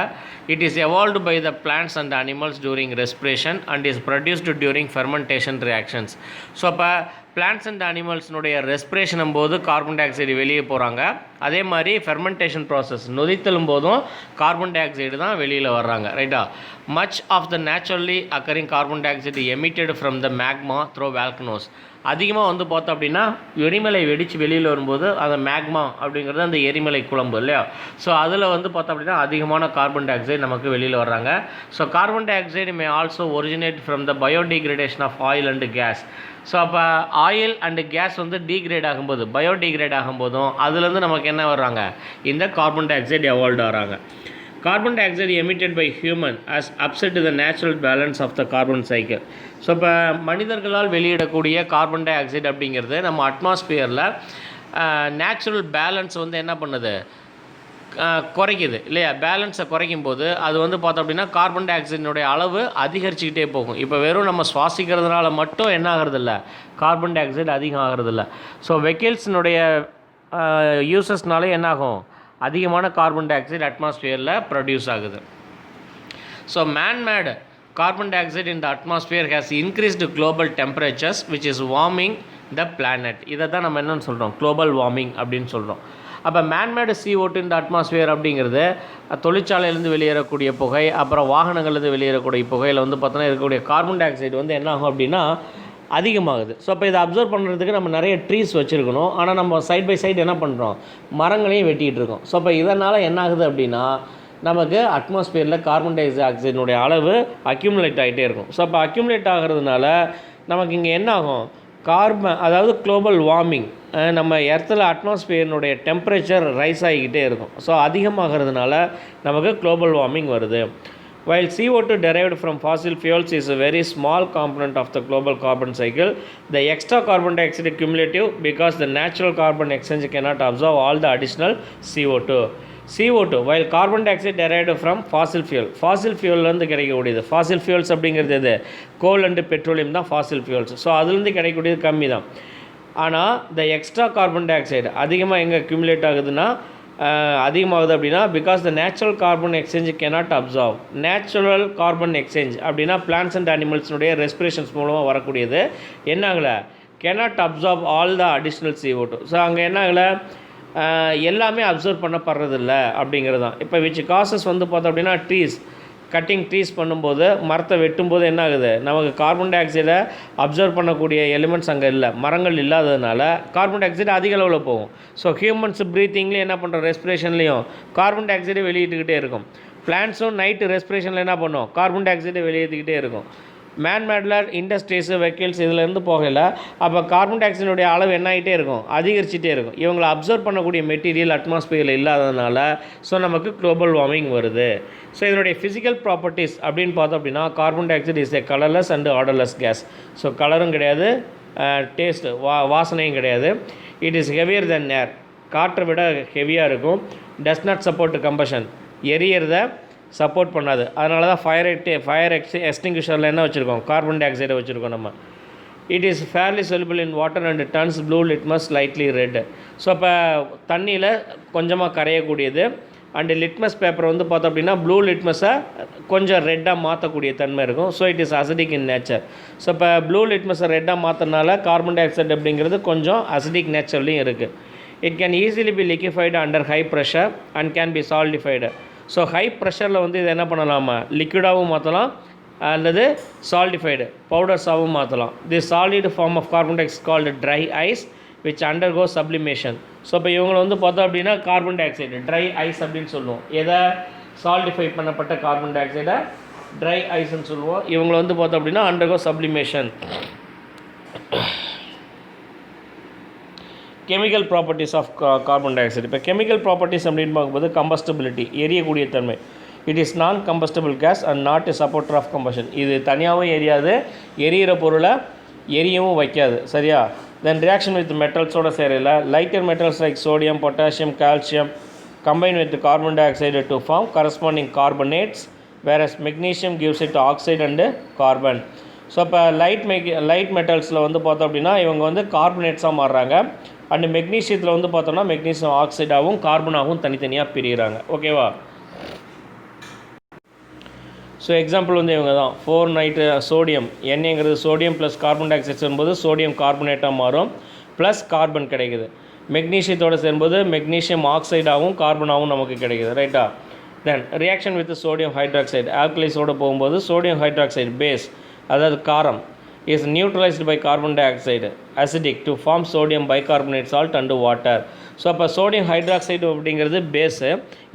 It is evolved by the plants and animals during respiration and is produced during fermentation reactions. So அப்போ plants and அனிமல்ஸினுடைய ரெஸ்பிரேஷனும் போது கார்பன் டை ஆக்சைடு வெளியே போகிறாங்க. அதே மாதிரி ஃபெர்மெண்டேஷன் ப்ராசஸ் நொதித்தலும் போதும் கார்பன் டை ஆக்சைடு தான் வெளியில் வர்றாங்க. ரைட்டா. Much of the naturally occurring carbon di oxide emitted from the magma through volcanoes. அதிகமாக வந்து பார்த்தோம் அப்படின்னா எரிமலை வெடித்து வெளியில் வரும்போது அந்த மேக்மா அப்படிங்கிறது அந்த எரிமலை குழம்பு இல்லையா. ஸோ அதில் வந்து பார்த்தோம் அப்படின்னா அதிகமான கார்பன் டை ஆக்சைடு நமக்கு வெளியில் வர்றாங்க. So carbon di oxide may also originate from the biodegradation of oil and gas. So அப்போ ஆயில் அண்டு கேஸ் வந்து டீக்ரேட் ஆகும்போது, பயோடிகிரேட் ஆகும்போதும் அதுலேருந்து நமக்கு என்ன வர்றாங்க, இந்த கார்பன் டை ஆக்சைடு எவால்வ் ஆகிறாங்க. Carbon dioxide emitted by human has upset the natural balance of the carbon cycle. So இப்போ மனிதர்களால் வெளியிடக்கூடிய கார்பன் டை ஆக்சைடு அப்படிங்கிறது நம்ம அட்மாஸ்பியரில் நேச்சுரல் பேலன்ஸ் வந்து என்ன பண்ணுது, குறைக்குது இல்லையா. பேலன்ஸை குறைக்கும் போது அது வந்து பார்த்தோம் அப்படின்னா கார்பன் டை ஆக்சைடினுடைய அளவு அதிகரிச்சுக்கிட்டே போகும். இப்போ வெறும் நம்ம சுவாசிக்கிறதுனால மட்டும் என்ன ஆகிறதில்ல, கார்பன் டை ஆக்சைடு அதிகம் ஆகிறதில்ல. ஸோ வெஹிக்கிள்ஸினுடைய யூசஸ்னால என்னாகும், அதிகமான கார்பன் டை ஆக்சைடு அட்மாஸ்பியரில் ப்ரொடியூஸ் ஆகுது. So made carbon dioxide in the atmosphere has increased global temperatures which is warming the planet. இதை தான் நம்ம என்னன்னு சொல்கிறோம், குளோபல் வார்மிங் அப்படின்னு சொல்கிறோம். அப்போ மேன்மேடு CO2 இந்த அட்மாஸ்பியர் அப்படிங்கிறது தொழிற்சாலையிலேருந்து வெளியேறக்கூடிய புகை, அப்புறம் வாகனங்கள்லேருந்து வெளியேறக்கூடிய புகையில் வந்து பார்த்தோன்னா இருக்கக்கூடிய கார்பன் டை ஆக்சைடு வந்து என்ன ஆகும் அப்படின்னா அதிகமாகுது. ஸோ அப்போ இதை அப்சர்வ் பண்ணுறதுக்கு நம்ம நிறைய ட்ரீஸ் வச்சுருக்கணும். ஆனால் நம்ம சைட் பை சைடு என்ன பண்ணுறோம், மரங்களையும் வெட்டிகிட்டு இருக்கோம். ஸோ அப்போ இதனால் என்ன ஆகுது அப்படின்னா நமக்கு அட்மாஸ்பியரில் கார்பன் டை ஆக்சைடினுடைய அளவு அக்யூமுலேட் ஆகிட்டே இருக்கும். ஸோ அப்போ அக்யூமுலேட் ஆகிறதுனால நமக்கு இங்கே என்ன ஆகும், அதாவது குளோபல் வார்மிங், நம்ம எர்த்தில் அட்மாஸ்பியரினுடைய டெம்பரேச்சர் ரைஸ் ஆகிக்கிட்டே இருக்கும். ஸோ அதிகமாகிறதுனால நமக்கு குளோபல் வார்மிங் வருது. While CO2 derived from fossil fuels is a very small component of the global carbon cycle, the extra carbon dioxide cumulative because the natural carbon exchange cannot absorb all the additional CO2. while carbon dioxide derived from fossil fuelலேருந்து கிடைக்கக்கூடியது. fossil fuels அப்படிங்கிறது எது, கோல் and petroleum தான் fossil fuels. So அதுலேருந்து கிடைக்கக்கூடியது கம்மி தான். ஆனால் the extra carbon dioxide அதிகமாக எங்கே அக்யூமுலேட் ஆகுதுன்னா அதிகமாகுது அப்படின்னா because the natural carbon exchange cannot absorb. Natural carbon exchange அப்படின்னா பிளான்ட்ஸ் அண்ட் அனிமல்ஸினுடைய ரெஸ்பிரேஷன்ஸ் மூலமாக வரக்கூடியது என்ன ஆகலை, cannot absorb all the additional CO2. So அங்கே என்ன ஆகலை, எல்லாமே அப்சர்வ் பண்ணப்படுறதில்ல அப்படிங்கிறது தான். இப்போ விச் காசஸ் வந்து பார்த்தோம் அப்படின்னா கட்டிங் ட்ரீஸ் பண்ணும்போது, மரத்தை வெட்டும்போது என்ன ஆகுது, நமக்கு கார்பன் டை ஆக்சைடை அப்சர்வ் பண்ணக்கூடிய எலிமெண்ட்ஸ் அங்கே இல்லை, மரங்கள் இல்லாததுனால கார்பன் டை ஆக்சைடு அதிக அளவில் போகும். ஸோ ஹியூமன்ஸ் ப்ரீத்திங்லேயும் என்ன பண்ணுறோம், ரெஸ்பிரேஷன்லேயும் கார்பன் டை ஆக்சைடை வெளியிட்டுக்கிட்டே இருக்கும். பிளான்ட்ஸும் நைட்டு ரெஸ்பிரேஷனில் என்ன பண்ணும், கார்பன் டை ஆக்சைடை வெளியேற்றிக்கிட்டே இருக்கும். மேன்மேடில் இண்டஸ்ட்ரீஸு வெஹிக்கிள்ஸ் இதிலேருந்து போகல. அப்போ கார்பன் டை ஆக்சைடுடைய அளவு என்ன ஆகிட்டே இருக்கும், அதிகரிச்சிட்டே இருக்கும். இவங்களை அப்சர்வ் பண்ணக்கூடிய மெட்டீரியல் அட்மாஸ்பியரில் இல்லாததுனால ஸோ நமக்கு குளோபல் வார்மிங் வருது. ஸோ இதனுடைய ஃபிசிக்கல் ப்ராப்பர்ட்டிஸ் அப்படின்னு பார்த்தோம் அப்படின்னா carbon di oxide is a colourless and odourless gas. So கலரும் கிடையாது, டேஸ்ட்டு வாசனையும் கிடையாது. It is heavier than air, காற்றை விட ஹெவியாக இருக்கும். டஸ் நாட் சப்போர்ட் கம்பஷன், எரியறதை சப்போர்ட் பண்ணாது. அதனால தான் ஃபயர் எக்ஸ்டிங்விஷரில் என்ன வச்சுருக்கோம், கார்பன் டை ஆக்சைடை வச்சுருக்கோம் நம்ம. It is fairly soluble in water and turns blue litmus slightly red. So அப்போ தண்ணியில் கொஞ்சமாக கரையக்கூடியது. அண்டு லிட்மஸ் பேப்பர் வந்து பார்த்தோம் அப்படின்னா ப்ளூ லிட்மஸை கொஞ்சம் ரெட்டாக மாற்றக்கூடிய தன்மை இருக்கும். So it is acidic in nature. So இப்போ ப்ளூ லிட்மஸை ரெட்டாக மாற்றினால கார்பன் டை ஆக்சைடு அப்படிங்கிறது கொஞ்சம் அசிடிக் நேச்சர்லையும் இருக்குது. It can easily be liquefied under high pressure and can be solidified. So high ப்ரெஷரில் வந்து இதை என்ன பண்ணலாமா, லிக்விடாகவும் மாற்றலாம் அல்லது சால்டிஃபைடு பவுடர்ஸாகவும் மாற்றலாம். The solid form of carbon di oxide called dry ice which undergo sublimation. So இப்போ இவங்களை வந்து பார்த்தோம் அப்படின்னா carbon di oxide dry ice அப்படின்னு சொல்லுவோம். எதை, சால்டிஃபை பண்ணப்பட்ட கார்பன் டை ஆக்சைடை ட்ரை ஐஸ்ன்னு சொல்லுவோம். இவங்களை வந்து பார்த்தோம் அப்படின்னா undergo sublimation. Chemical properties of carbon di oxide. இப்போ கெமிக்கல் ப்ராப்பர்ட்டிஸ் அப்படின்னு பார்க்கும்போது கம்பஸ்டபிலிட்டி, எரியக்கூடிய தன்மை. It is non combustible gas and not a supporter of combustion. இது தனியாகவும் எரியாது, எரியிற பொருளை எரியவும் வைக்காது, சரியா. தென் ரியாக்ஷன் வித் மெட்டல்ஸோட சேரல lighter metals like sodium, potassium, calcium combine with carbon dioxide to form corresponding carbonates, whereas magnesium gives it oxide and carbon. So இப்போ light மெட்டல்ஸில் வந்து பார்த்தோம் அப்படின்னா இவங்க வந்து கார்பனேட்ஸாக மாறுறாங்க. அண்டு மெக்னீஷியத்தில் வந்து பார்த்தோம்னா மெக்னீஷியம் ஆக்சைடாகவும் கார்பனாகவும் தனித்தனியாக பிரிகிறாங்க. ஓகேவா. ஸோ எக்ஸாம்பிள் வந்து இவங்க தான் 4 சோடியம், எண்ணெய்ங்கிறது sodium plus carbon di oxide சேரும்போது சோடியம் கார்பனேட்டாக மாறும், ப்ளஸ் கார்பன் கிடைக்குது. மெக்னீஷியத்தோடு சேரும்போது மெக்னீஷியம் ஆக்சைடாகவும் கார்பனாகவும் நமக்கு கிடைக்குது, ரைட்டா. Then reaction with sodium hydroxide, ஆல்கலைஸோடு போகும்போது சோடியம் ஹைட்ராக்சைடு பேஸ், அதாவது காரம், is neutralized by carbon dioxide acidic to form sodium bicarbonate salt and water. So அப்போ சோடியம் ஹைட்ராக்சைடு அப்படிங்கிறது பேஸு,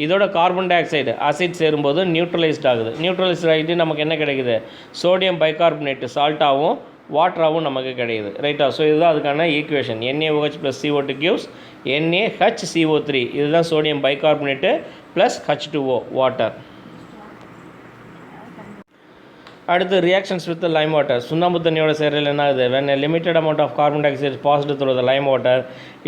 இதோட கார்பன் டை ஆக்சைடு ஆசிட் சேரும்போது நியூட்ரலைஸ்ட் ஆகுது. நியூட்ரலைஸ்ட் ஆகிட்டு நமக்கு என்ன கிடைக்குது, சோடியம் பைகார்பனேட் சால்ட்டாகவும் வாட்டராகவும் நமக்கு கிடைக்குது, ரைட்டா. ஸோ இதுதான் அதுக்கான equation. NaOH + CO2 gives NaHCO3. இதுதான் sodium bicarbonate plus H2O water. அடுத்து ரியாக்ஷன்ஸ் வித் லைம் வாட்டர். சுண்ணாம்பு தண்ணியோட சேரல் என்ன ஆகுது, when a limited amount of carbon dioxide is passed through the lime water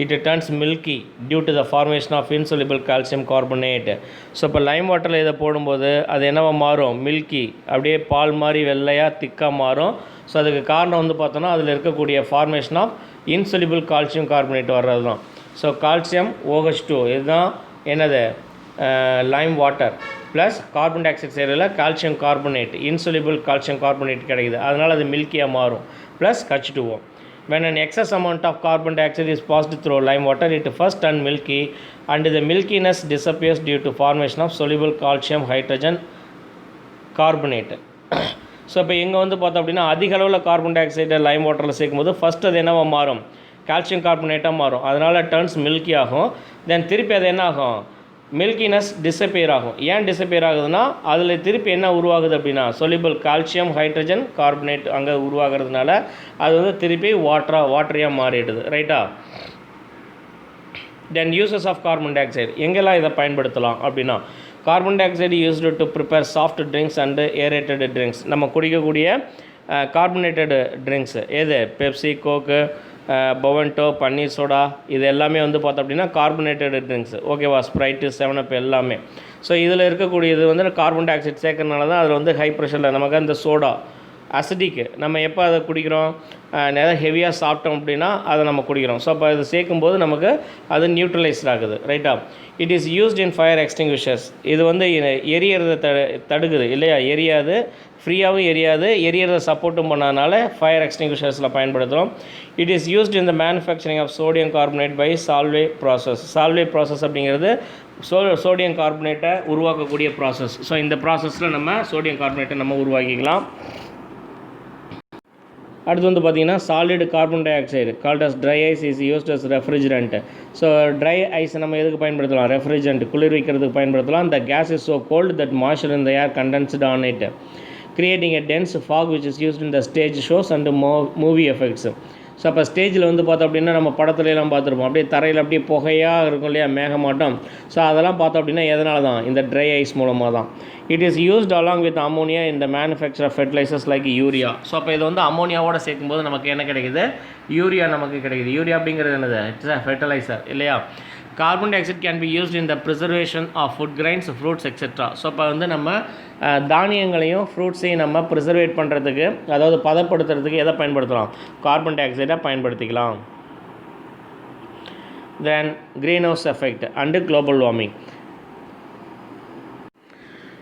it turns milky due to the formation of insoluble calcium carbonate. So இப்போ Lime வாட்டரில் இதை போடும்போது அது என்னவா மாறும், மில்கி, அப்படியே பால் மாதிரி வெள்ளையாக திக்காக மாறும். ஸோ அதுக்கு காரணம் வந்து பார்த்தோன்னா அதில் இருக்கக்கூடிய formation of insoluble calcium carbonate வர்றது தான். ஸோ கால்சியம் OH2 இதுதான் என்னது lime water plus carbon di oxide சேரல calcium carbonate insoluble calcium carbonate கிடைக்குது, அதனால் அது மில்கியாக மாறும் plus H2O. When an excess amount of carbon dioxide is passed through lime water, it first turns milky and the milkiness disappears due to formation of soluble calcium hydrogen carbonate. So இப்போ இங்கே வந்து பார்த்தோம் அப்படின்னா அதிக அளவில் carbon டை ஆக்சைடை Lime வாட்டரில் சேர்க்கும்போது ஃபஸ்ட் அது என்னவாக மாறும், கால்சியம் கார்பனேட்டாக மாறும், அதனால் டர்ன்ஸ் மில்கி ஆகும். தென் திருப்பி அது என்ன ஆகும், மில்கினஸ் டிஸப்பியர் ஆகும். ஏன் டிஸப்பியர் ஆகுதுன்னா அதில் திருப்பி என்ன உருவாகுது அப்படின்னா சொலிபிள் கால்சியம் ஹைட்ரஜன் கார்பனேட் அங்கே உருவாகிறதுனால அது வந்து திருப்பி வாட்டரியாக மாறிடுது. ரைட்டா? Then uses of carbon di oxide எங்கெல்லாம் இதை பயன்படுத்தலாம் அப்படின்னா, carbon di oxide used to prepare soft drinks and aerated drinks. நம்ம குடிக்கக்கூடிய கார்பனேட்டட் ட்ரிங்க்ஸ் எது, பெப்சி, கோக்கு, பவன்டோ, பன்னீர் சோடா, இது எல்லாமே வந்து பார்த்தோம் அப்படின்னா கார்பனேட்டட் ட்ரிங்க்ஸ். ஓகேவா? ஸ்ப்ரைட்டு, 7up எல்லாமே. ஸோ இதில் இருக்கக்கூடியது வந்து கார்பன் டை ஆக்சைடு சேர்க்கறதுனால தான் அதில் வந்து ஹை ப்ரெஷரில் நமக்கு அந்த சோடா அசிடிக்கு நம்ம எப்போ அதை குடிக்கிறோம், நிறைய ஹெவியாக சாப்பிட்டோம் அப்படின்னா அதை நம்ம குடிக்கிறோம். ஸோ அப்போ அது சேர்க்கும்போது நமக்கு அது நியூட்ரலைஸ்ட் ஆகுது. ரைட்டா? It is used in fire extinguishers. இது வந்து எரியறதை தடுக்குது இல்லையா, எரியாது, ஃப்ரீயாகவும் எரியாது, எரியறதை சப்போர்ட்டும் பண்ணாதனால ஃபயர் எக்ஸ்டிங்விஷர்ஸில் பயன்படுத்துகிறோம். It is used in the manufacturing of sodium carbonate by Solvay process. Solvay process அப்படிங்கிறது சோடியம் கார்பனேட்டை உருவாக்கக்கூடிய ப்ராசஸ். ஸோ இந்த ப்ராசஸில் நம்ம சோடியம் கார்பனேட்டை நம்ம உருவாக்கிக்கலாம். அடுத்து வந்து பார்த்திங்கன்னா solid carbon di oxide called as dry ice is used as refrigerant. So dry ice நம்ம எதுக்கு பயன்படுத்தலாம், ரெஃப்ரிஜரண்ட் குளிர்விக்கிறதுக்கு பயன்படுத்தலாம். The gas is so cold that moisture in the air condensed on it creating a dense fog which is used in the stage shows and movie effects. So அப்போ ஸ்டேஜில் வந்து பார்த்தோம் அப்படின்னா நம்ம படத்துலலாம் பார்த்துருப்போம், அப்படியே தரையில் அப்படியே புகையாக இருக்கும் இல்லையா, மேகமாட்டம். ஸோ அதெல்லாம் பார்த்தோம் அப்படின்னா எதனால தான், இந்த ட்ரை ஐஸ் மூலமாக தான். It is used along with ammonia in the manufacture of fertilisers like urea. So அப்போ இது வந்து அமோனியாவோட சேர்க்கும்போது நமக்கு என்ன கிடைக்குது, யூரியா நமக்கு கிடைக்குது. யூரியா அப்படிங்கிறது என்னது, இட்ஸ் அ ஃபெர்டிலைசர் இல்லையா. Carbon di oxide can be used in the preservation of food grains, fruits etcetera. So அப்போ வந்து நம்ம தானியங்களையும் ஃப்ரூட்ஸையும் நம்ம ப்ரிசர்வேட் பண்ணுறதுக்கு, அதாவது பதப்படுத்துறதுக்கு எதை பயன்படுத்தலாம், கார்பன் டை ஆக்சைடை பயன்படுத்திக்கலாம். தென் green house effect and global warming.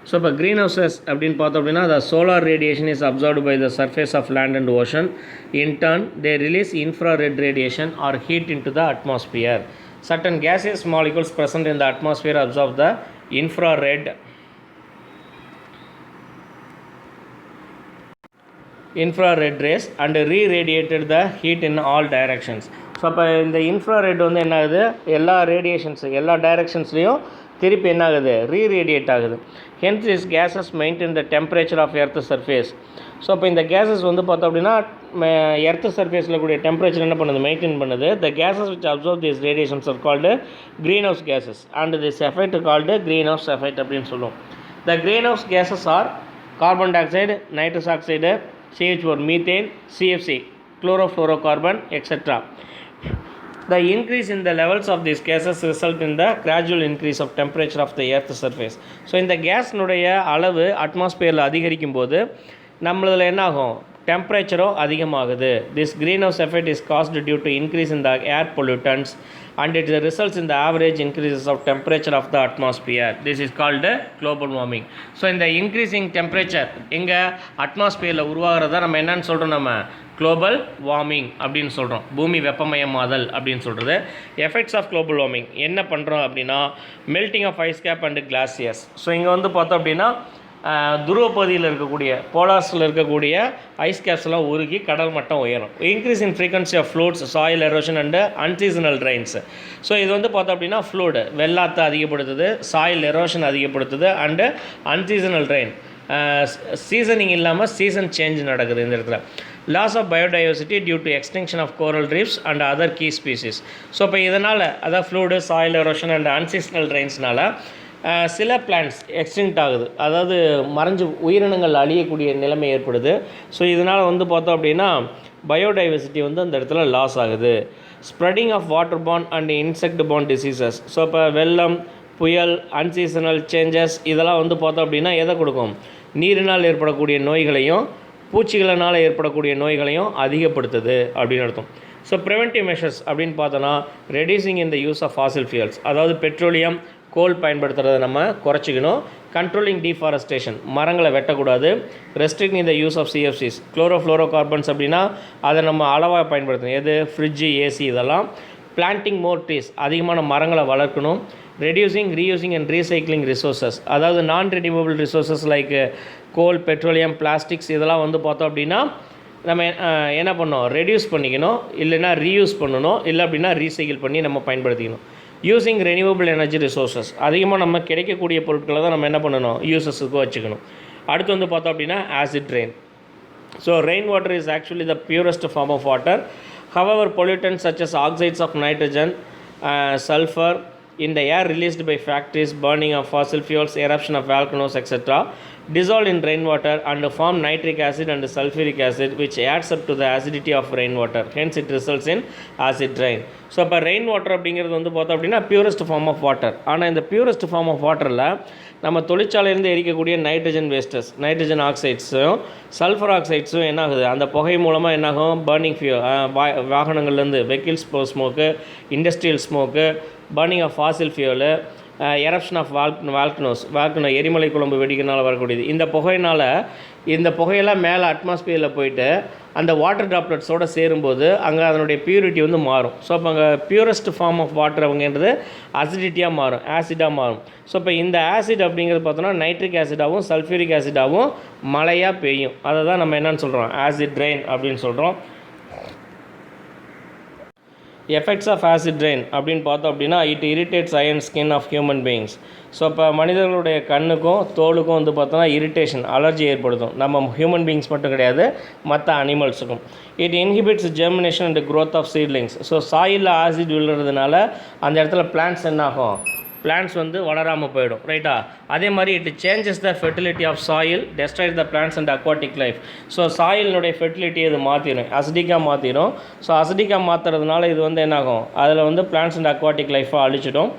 So இப்போ க்ரீன் ஹவுசஸ் அப்படின்னு பார்த்தோம் அப்படின்னா the solar radiation is absorbed by the surface of land and ocean. In turn, they release infrared radiation or heat into the atmosphere. Certain gaseous molecules present in the atmosphere absorb the infrared rays and re-radiated the heat in all directions. So அப்போ இந்த infrared வந்து என்ன ஆகுது, எல்லா ரேடியேஷன்ஸு எல்லா டைரக்ஷன்ஸ்லேயும் திருப்பி என்ன ஆகுது, ரீரேடியேட் ஆகுது. Hence this gases maintain the temperature of earth surface. So அப்போ இந்த கேஸஸ் வந்து பார்த்தோம் அப்படின்னா எர்த் சர்ஃபேஸில் கூடிய டெம்பரேச்சர் என்ன பண்ணுது, மெயின்டைன் பண்ணுது. The gases which absorb this radiations are called greenhouse gases and this effect called greenhouse effect அப்படின்னு சொல்லுவோம். The greenhouse gases are carbon di oxide, nitrous oxide, CH4, methane, CFC, chlorofluorocarbon, etc. The increase in the levels of these gases result in the gradual increase of temperature of the earth surface. So இந்த கேஸ்னுடைய அளவு அட்மாஸ்பியரில் அதிகரிக்கும் போது நம்மளதில் என்ன ஆகும், டெம்பரேச்சரும் அதிகமாகுது. This greenhouse effect is caused due to increase in the air pollutants and it results in the average increases of temperature of the atmosphere. This is called global warming. So இந்த increasing temperature எங்க அட்மாஸ்பியரில் உருவாகிறதா நம்ம என்னன்னு சொல்கிறோம், நம்ம global warming அப்படின்னு சொல்கிறோம், பூமி வெப்பமயமாதல் அப்படின்னு சொல்கிறது. எஃபெக்ட்ஸ் ஆஃப் குளோபல் வார்மிங் என்ன பண்ணுறோம் அப்படின்னா, melting of ice cap and glaciers. So இங்கே வந்து பார்த்தோம் அப்படின்னா துருவ பகுதியில் இருக்கக்கூடிய போலார்ஸில் இருக்கக்கூடிய ஐஸ் கேப்ஸ்லாம் உருகி கடல் மட்டம் உயரும். Increase in frequency of floods, soil erosion and unseasonal rains. So இது வந்து பார்த்தோம் அப்படின்னா ஃப்ளூடு வெள்ளாத்தை அதிகப்படுத்துது, சாயில் எரோஷன் அதிகப்படுத்துது அண்டு அன்சீசனல் ட்ரெயின் சீசனிங் இல்லாமல் சீசன் சேஞ்ச் நடக்குது இந்த இடத்துல. Loss of biodiversity due to extinction of coral reefs and other key species. So இப்போ இதனால் அதாவது flood, soil erosion and unseasonal ட்ரெயின்ஸ்னால சில பிளான்ட்ஸ் எக்ஸ்டிங்க்ட் ஆகுது, அதாவது மறைஞ்சு உயிரினங்கள் அழியக்கூடிய நிலைமை ஏற்படுது. ஸோ இதனால் வந்து பார்த்தோம் அப்படின்னா பயோடைவர்சிட்டி வந்து அந்த இடத்துல லாஸ் ஆகுது. Spreading of water borne and insect borne diseases. So இப்போ வெள்ளம், புயல், அன்சீசனல் சேஞ்சஸ் இதெல்லாம் வந்து பார்த்தோம் அப்படின்னா எதை கொடுக்கும், நீரினால் ஏற்படக்கூடிய நோய்களையும் பூச்சிகளினால் ஏற்படக்கூடிய நோய்களையும் அதிகப்படுத்துது அப்படின்னு அர்த்தம். ஸோ ப்ரிவென்டிவ் மெஷர்ஸ் அப்படின்னு பார்த்தோன்னா reducing in the use of fossil fuels, அதாவது பெட்ரோலியம் கோல் பயன்படுத்துகிறத நம்ம குறைச்சிக்கணும். கண்ட்ரோலிங் டீஃபாரஸ்டேஷன், மரங்களை வெட்டக்கூடாது. Restricting the use of CFCs, chlorofluorocarbons அப்படின்னா அதை நம்ம அளவாக பயன்படுத்தணும். எது? ஃப்ரிட்ஜு, ஏசி இதெல்லாம். பிளான்டிங் மோர் ட்ரீஸ், அதிகமான மரங்களை வளர்க்கணும். Reducing, reusing and recycling resources, அதாவது non renewable resources like coal, petroleum, plastics இதெல்லாம் வந்து பார்த்தோம் அப்படின்னா நம்ம என்ன பண்ணோம்? ரெடியூஸ் பண்ணிக்கணும், இல்லைனா ரீயூஸ் பண்ணணும், இல்லை அப்படின்னா ரீசைக்கிள் பண்ணி நம்ம பயன்படுத்திக்கணும். யூஸிங் ரெனியூவபிள் எனர்ஜி ரிசோர்ஸஸ், அதிகமாக நம்ம கிடைக்கக்கூடிய பொருட்களை தான் நம்ம என்ன பண்ணணும்? யூசஸுக்கு வச்சுக்கணும். அடுத்து வந்து பார்த்தோம் அப்படின்னா acid rain. So rain water is actually the purest form of water. However, pollutants such as oxides of nitrogen, sulfur in the air released by factories, burning of fossil fuels, eruption of volcanoes, etc., dissolve in rainwater and form nitric acid and sulfuric acid, which adds up to the acidity of rainwater. Hence, it results in acid rain. So இப்போ rain water அப்படிங்கிறது வந்து பார்த்தோம் அப்படின்னா purest form of water. ஆனால் இந்த purest form of வாட்டரில் நம்ம தொழிற்சாலையிலேருந்து எரிக்கக்கூடிய நைட்ரஜன் வேஸ்டஸ், நைட்ரஜன் ஆக்சைட்ஸும் சல்ஃபர் ஆக்சைட்ஸும் என்ன ஆகுது? அந்த புகை மூலமாக என்னாகும்? பர்னிங் வாகனங்கள்லேருந்து vehicles smoke, industrial smoke, burning of fossil fuel, eruption of volcano எரிமலை குழம்பு வெடிக்கிறனால வரக்கூடியது. இந்த புகையெல்லாம் மேலே அட்மாஸ்பியரில் போயிட்டு அந்த வாட்டர் ட்ராப்லெட்ஸோடு சேரும்போது அங்கே அதனுடைய பியூரிட்டி வந்து மாறும். ஸோ அப்போ அங்கே பியூரஸ்ட் ஃபார்ம் ஆஃப் வாட்டர் அவங்கன்றது அசிடிட்டியாக மாறும், ஆசிடாக மாறும். ஸோ இப்போ இந்த ஆசிட் அப்படிங்கிறது பார்த்தோன்னா நைட்ரிக் ஆசிடாகவும் சல்ஃபியூரிக் ஆசிடாகவும் மழையாக பெய்யும். அதை தான் நம்ம என்னென்னு சொல்கிறோம்? ஆசிட் ரெயின் அப்படின்னு சொல்கிறோம். எஃபெக்ட்ஸ் ஆஃப் ஆசிட் ரெயின் அப்படின்னு பார்த்தோம் அப்படின்னா it irritates eye and skin of human beings. So இப்போ மனிதர்களுடைய கண்ணுக்கும் தோலுக்கும் வந்து பார்த்தோன்னா இரிட்டேஷன், அலர்ஜி ஏற்படுத்தும். நம்ம ஹியூமன் பீயிங்ஸ் மட்டும் கிடையாது, மற்ற அனிமல்ஸுக்கும். It inhibits germination and growth of seedlings. So சாயிலில் ஆசிட் விழுறதுனால அந்த இடத்துல பிளான்ட்ஸ் என்ன ஆகும்? பிளான்ட்ஸ் வந்து வளராமல் போயிடும், ரைட்டா? அதே மாதிரி it changes the fertility of soil, destroys the plants and aquatic life. So சாயிலினுடைய ஃபெர்டிலிட்டியை இது மாற்றிடும், அசிடிக்காக மாற்றிடும். ஸோ அசிடிக்காக மாற்றுறதுனால இது வந்து என்னாகும்? அதில் வந்து பிளான்ட்ஸ் அண்ட் அக்வாட்டிக் லைஃபை அழிச்சிடும்.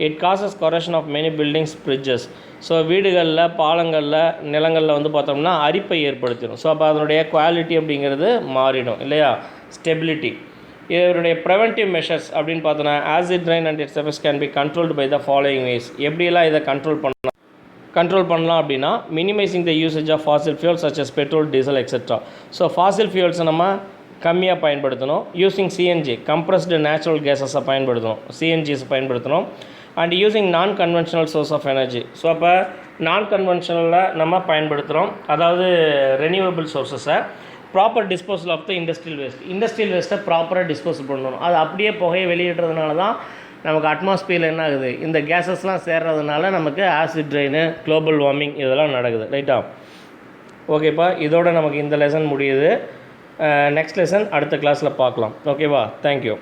It causes corrosion of many buildings, bridges. So வீடுகளில், பாலங்களில், நிலங்களில் வந்து பார்த்தோம்னா அரிப்பை ஏற்படுத்திடும். ஸோ அப்போ அதனுடைய குவாலிட்டி அப்படிங்கிறது மாறிடும், இல்லையா? ஸ்டெபிலிட்டி. இதனுடைய ப்ரிவென்டிவ் மெஷர்ஸ் அப்படின்னு பார்த்தோன்னா acid rain and its effects can be controlled by the following ways. எப்படியெல்லாம் இதை கண்ட்ரோல் பண்ணலாம் அப்படின்னா minimizing the usage of fossil fuels such as petrol, diesel etcetera. So fossil ஃபியூல்ஸை நம்ம கம்மியாக பயன்படுத்தணும். யூஸிங் சிஎன்ஜி, கம்ப்ரஸ்டு நேச்சுரல் கேஸஸை பயன்படுத்தணும், சிஎன்ஜிஸை பயன்படுத்தணும். And using non conventional source of energy. So அப்போ நான் கன்வென்ஷனலில் நம்ம பயன்படுத்துகிறோம், அதாவது ரெனியூவபிள் சோர்ஸஸை. Proper disposal of the industrial வேஸ்ட்டை ப்ராப்பராக டிஸ்போசல் பண்ணணும். அது அப்படியே புகையை வெளியிடுறதுனால தான் நமக்கு அட்மாஸ்பியரில் என்ன ஆகுது? இந்த கேஸஸ்லாம் சேர்றதுனால நமக்கு ஆசிட் ரெயின், குளோபல் வார்மிங் இதெல்லாம் நடக்குது, ரைட்டா? ஓகேப்பா, இதோட நமக்கு இந்த லெசன் முடியுது. நெக்ஸ்ட் லெசன் அடுத்த கிளாஸில் பார்க்கலாம். ஓகேவா? தேங்க்யூ.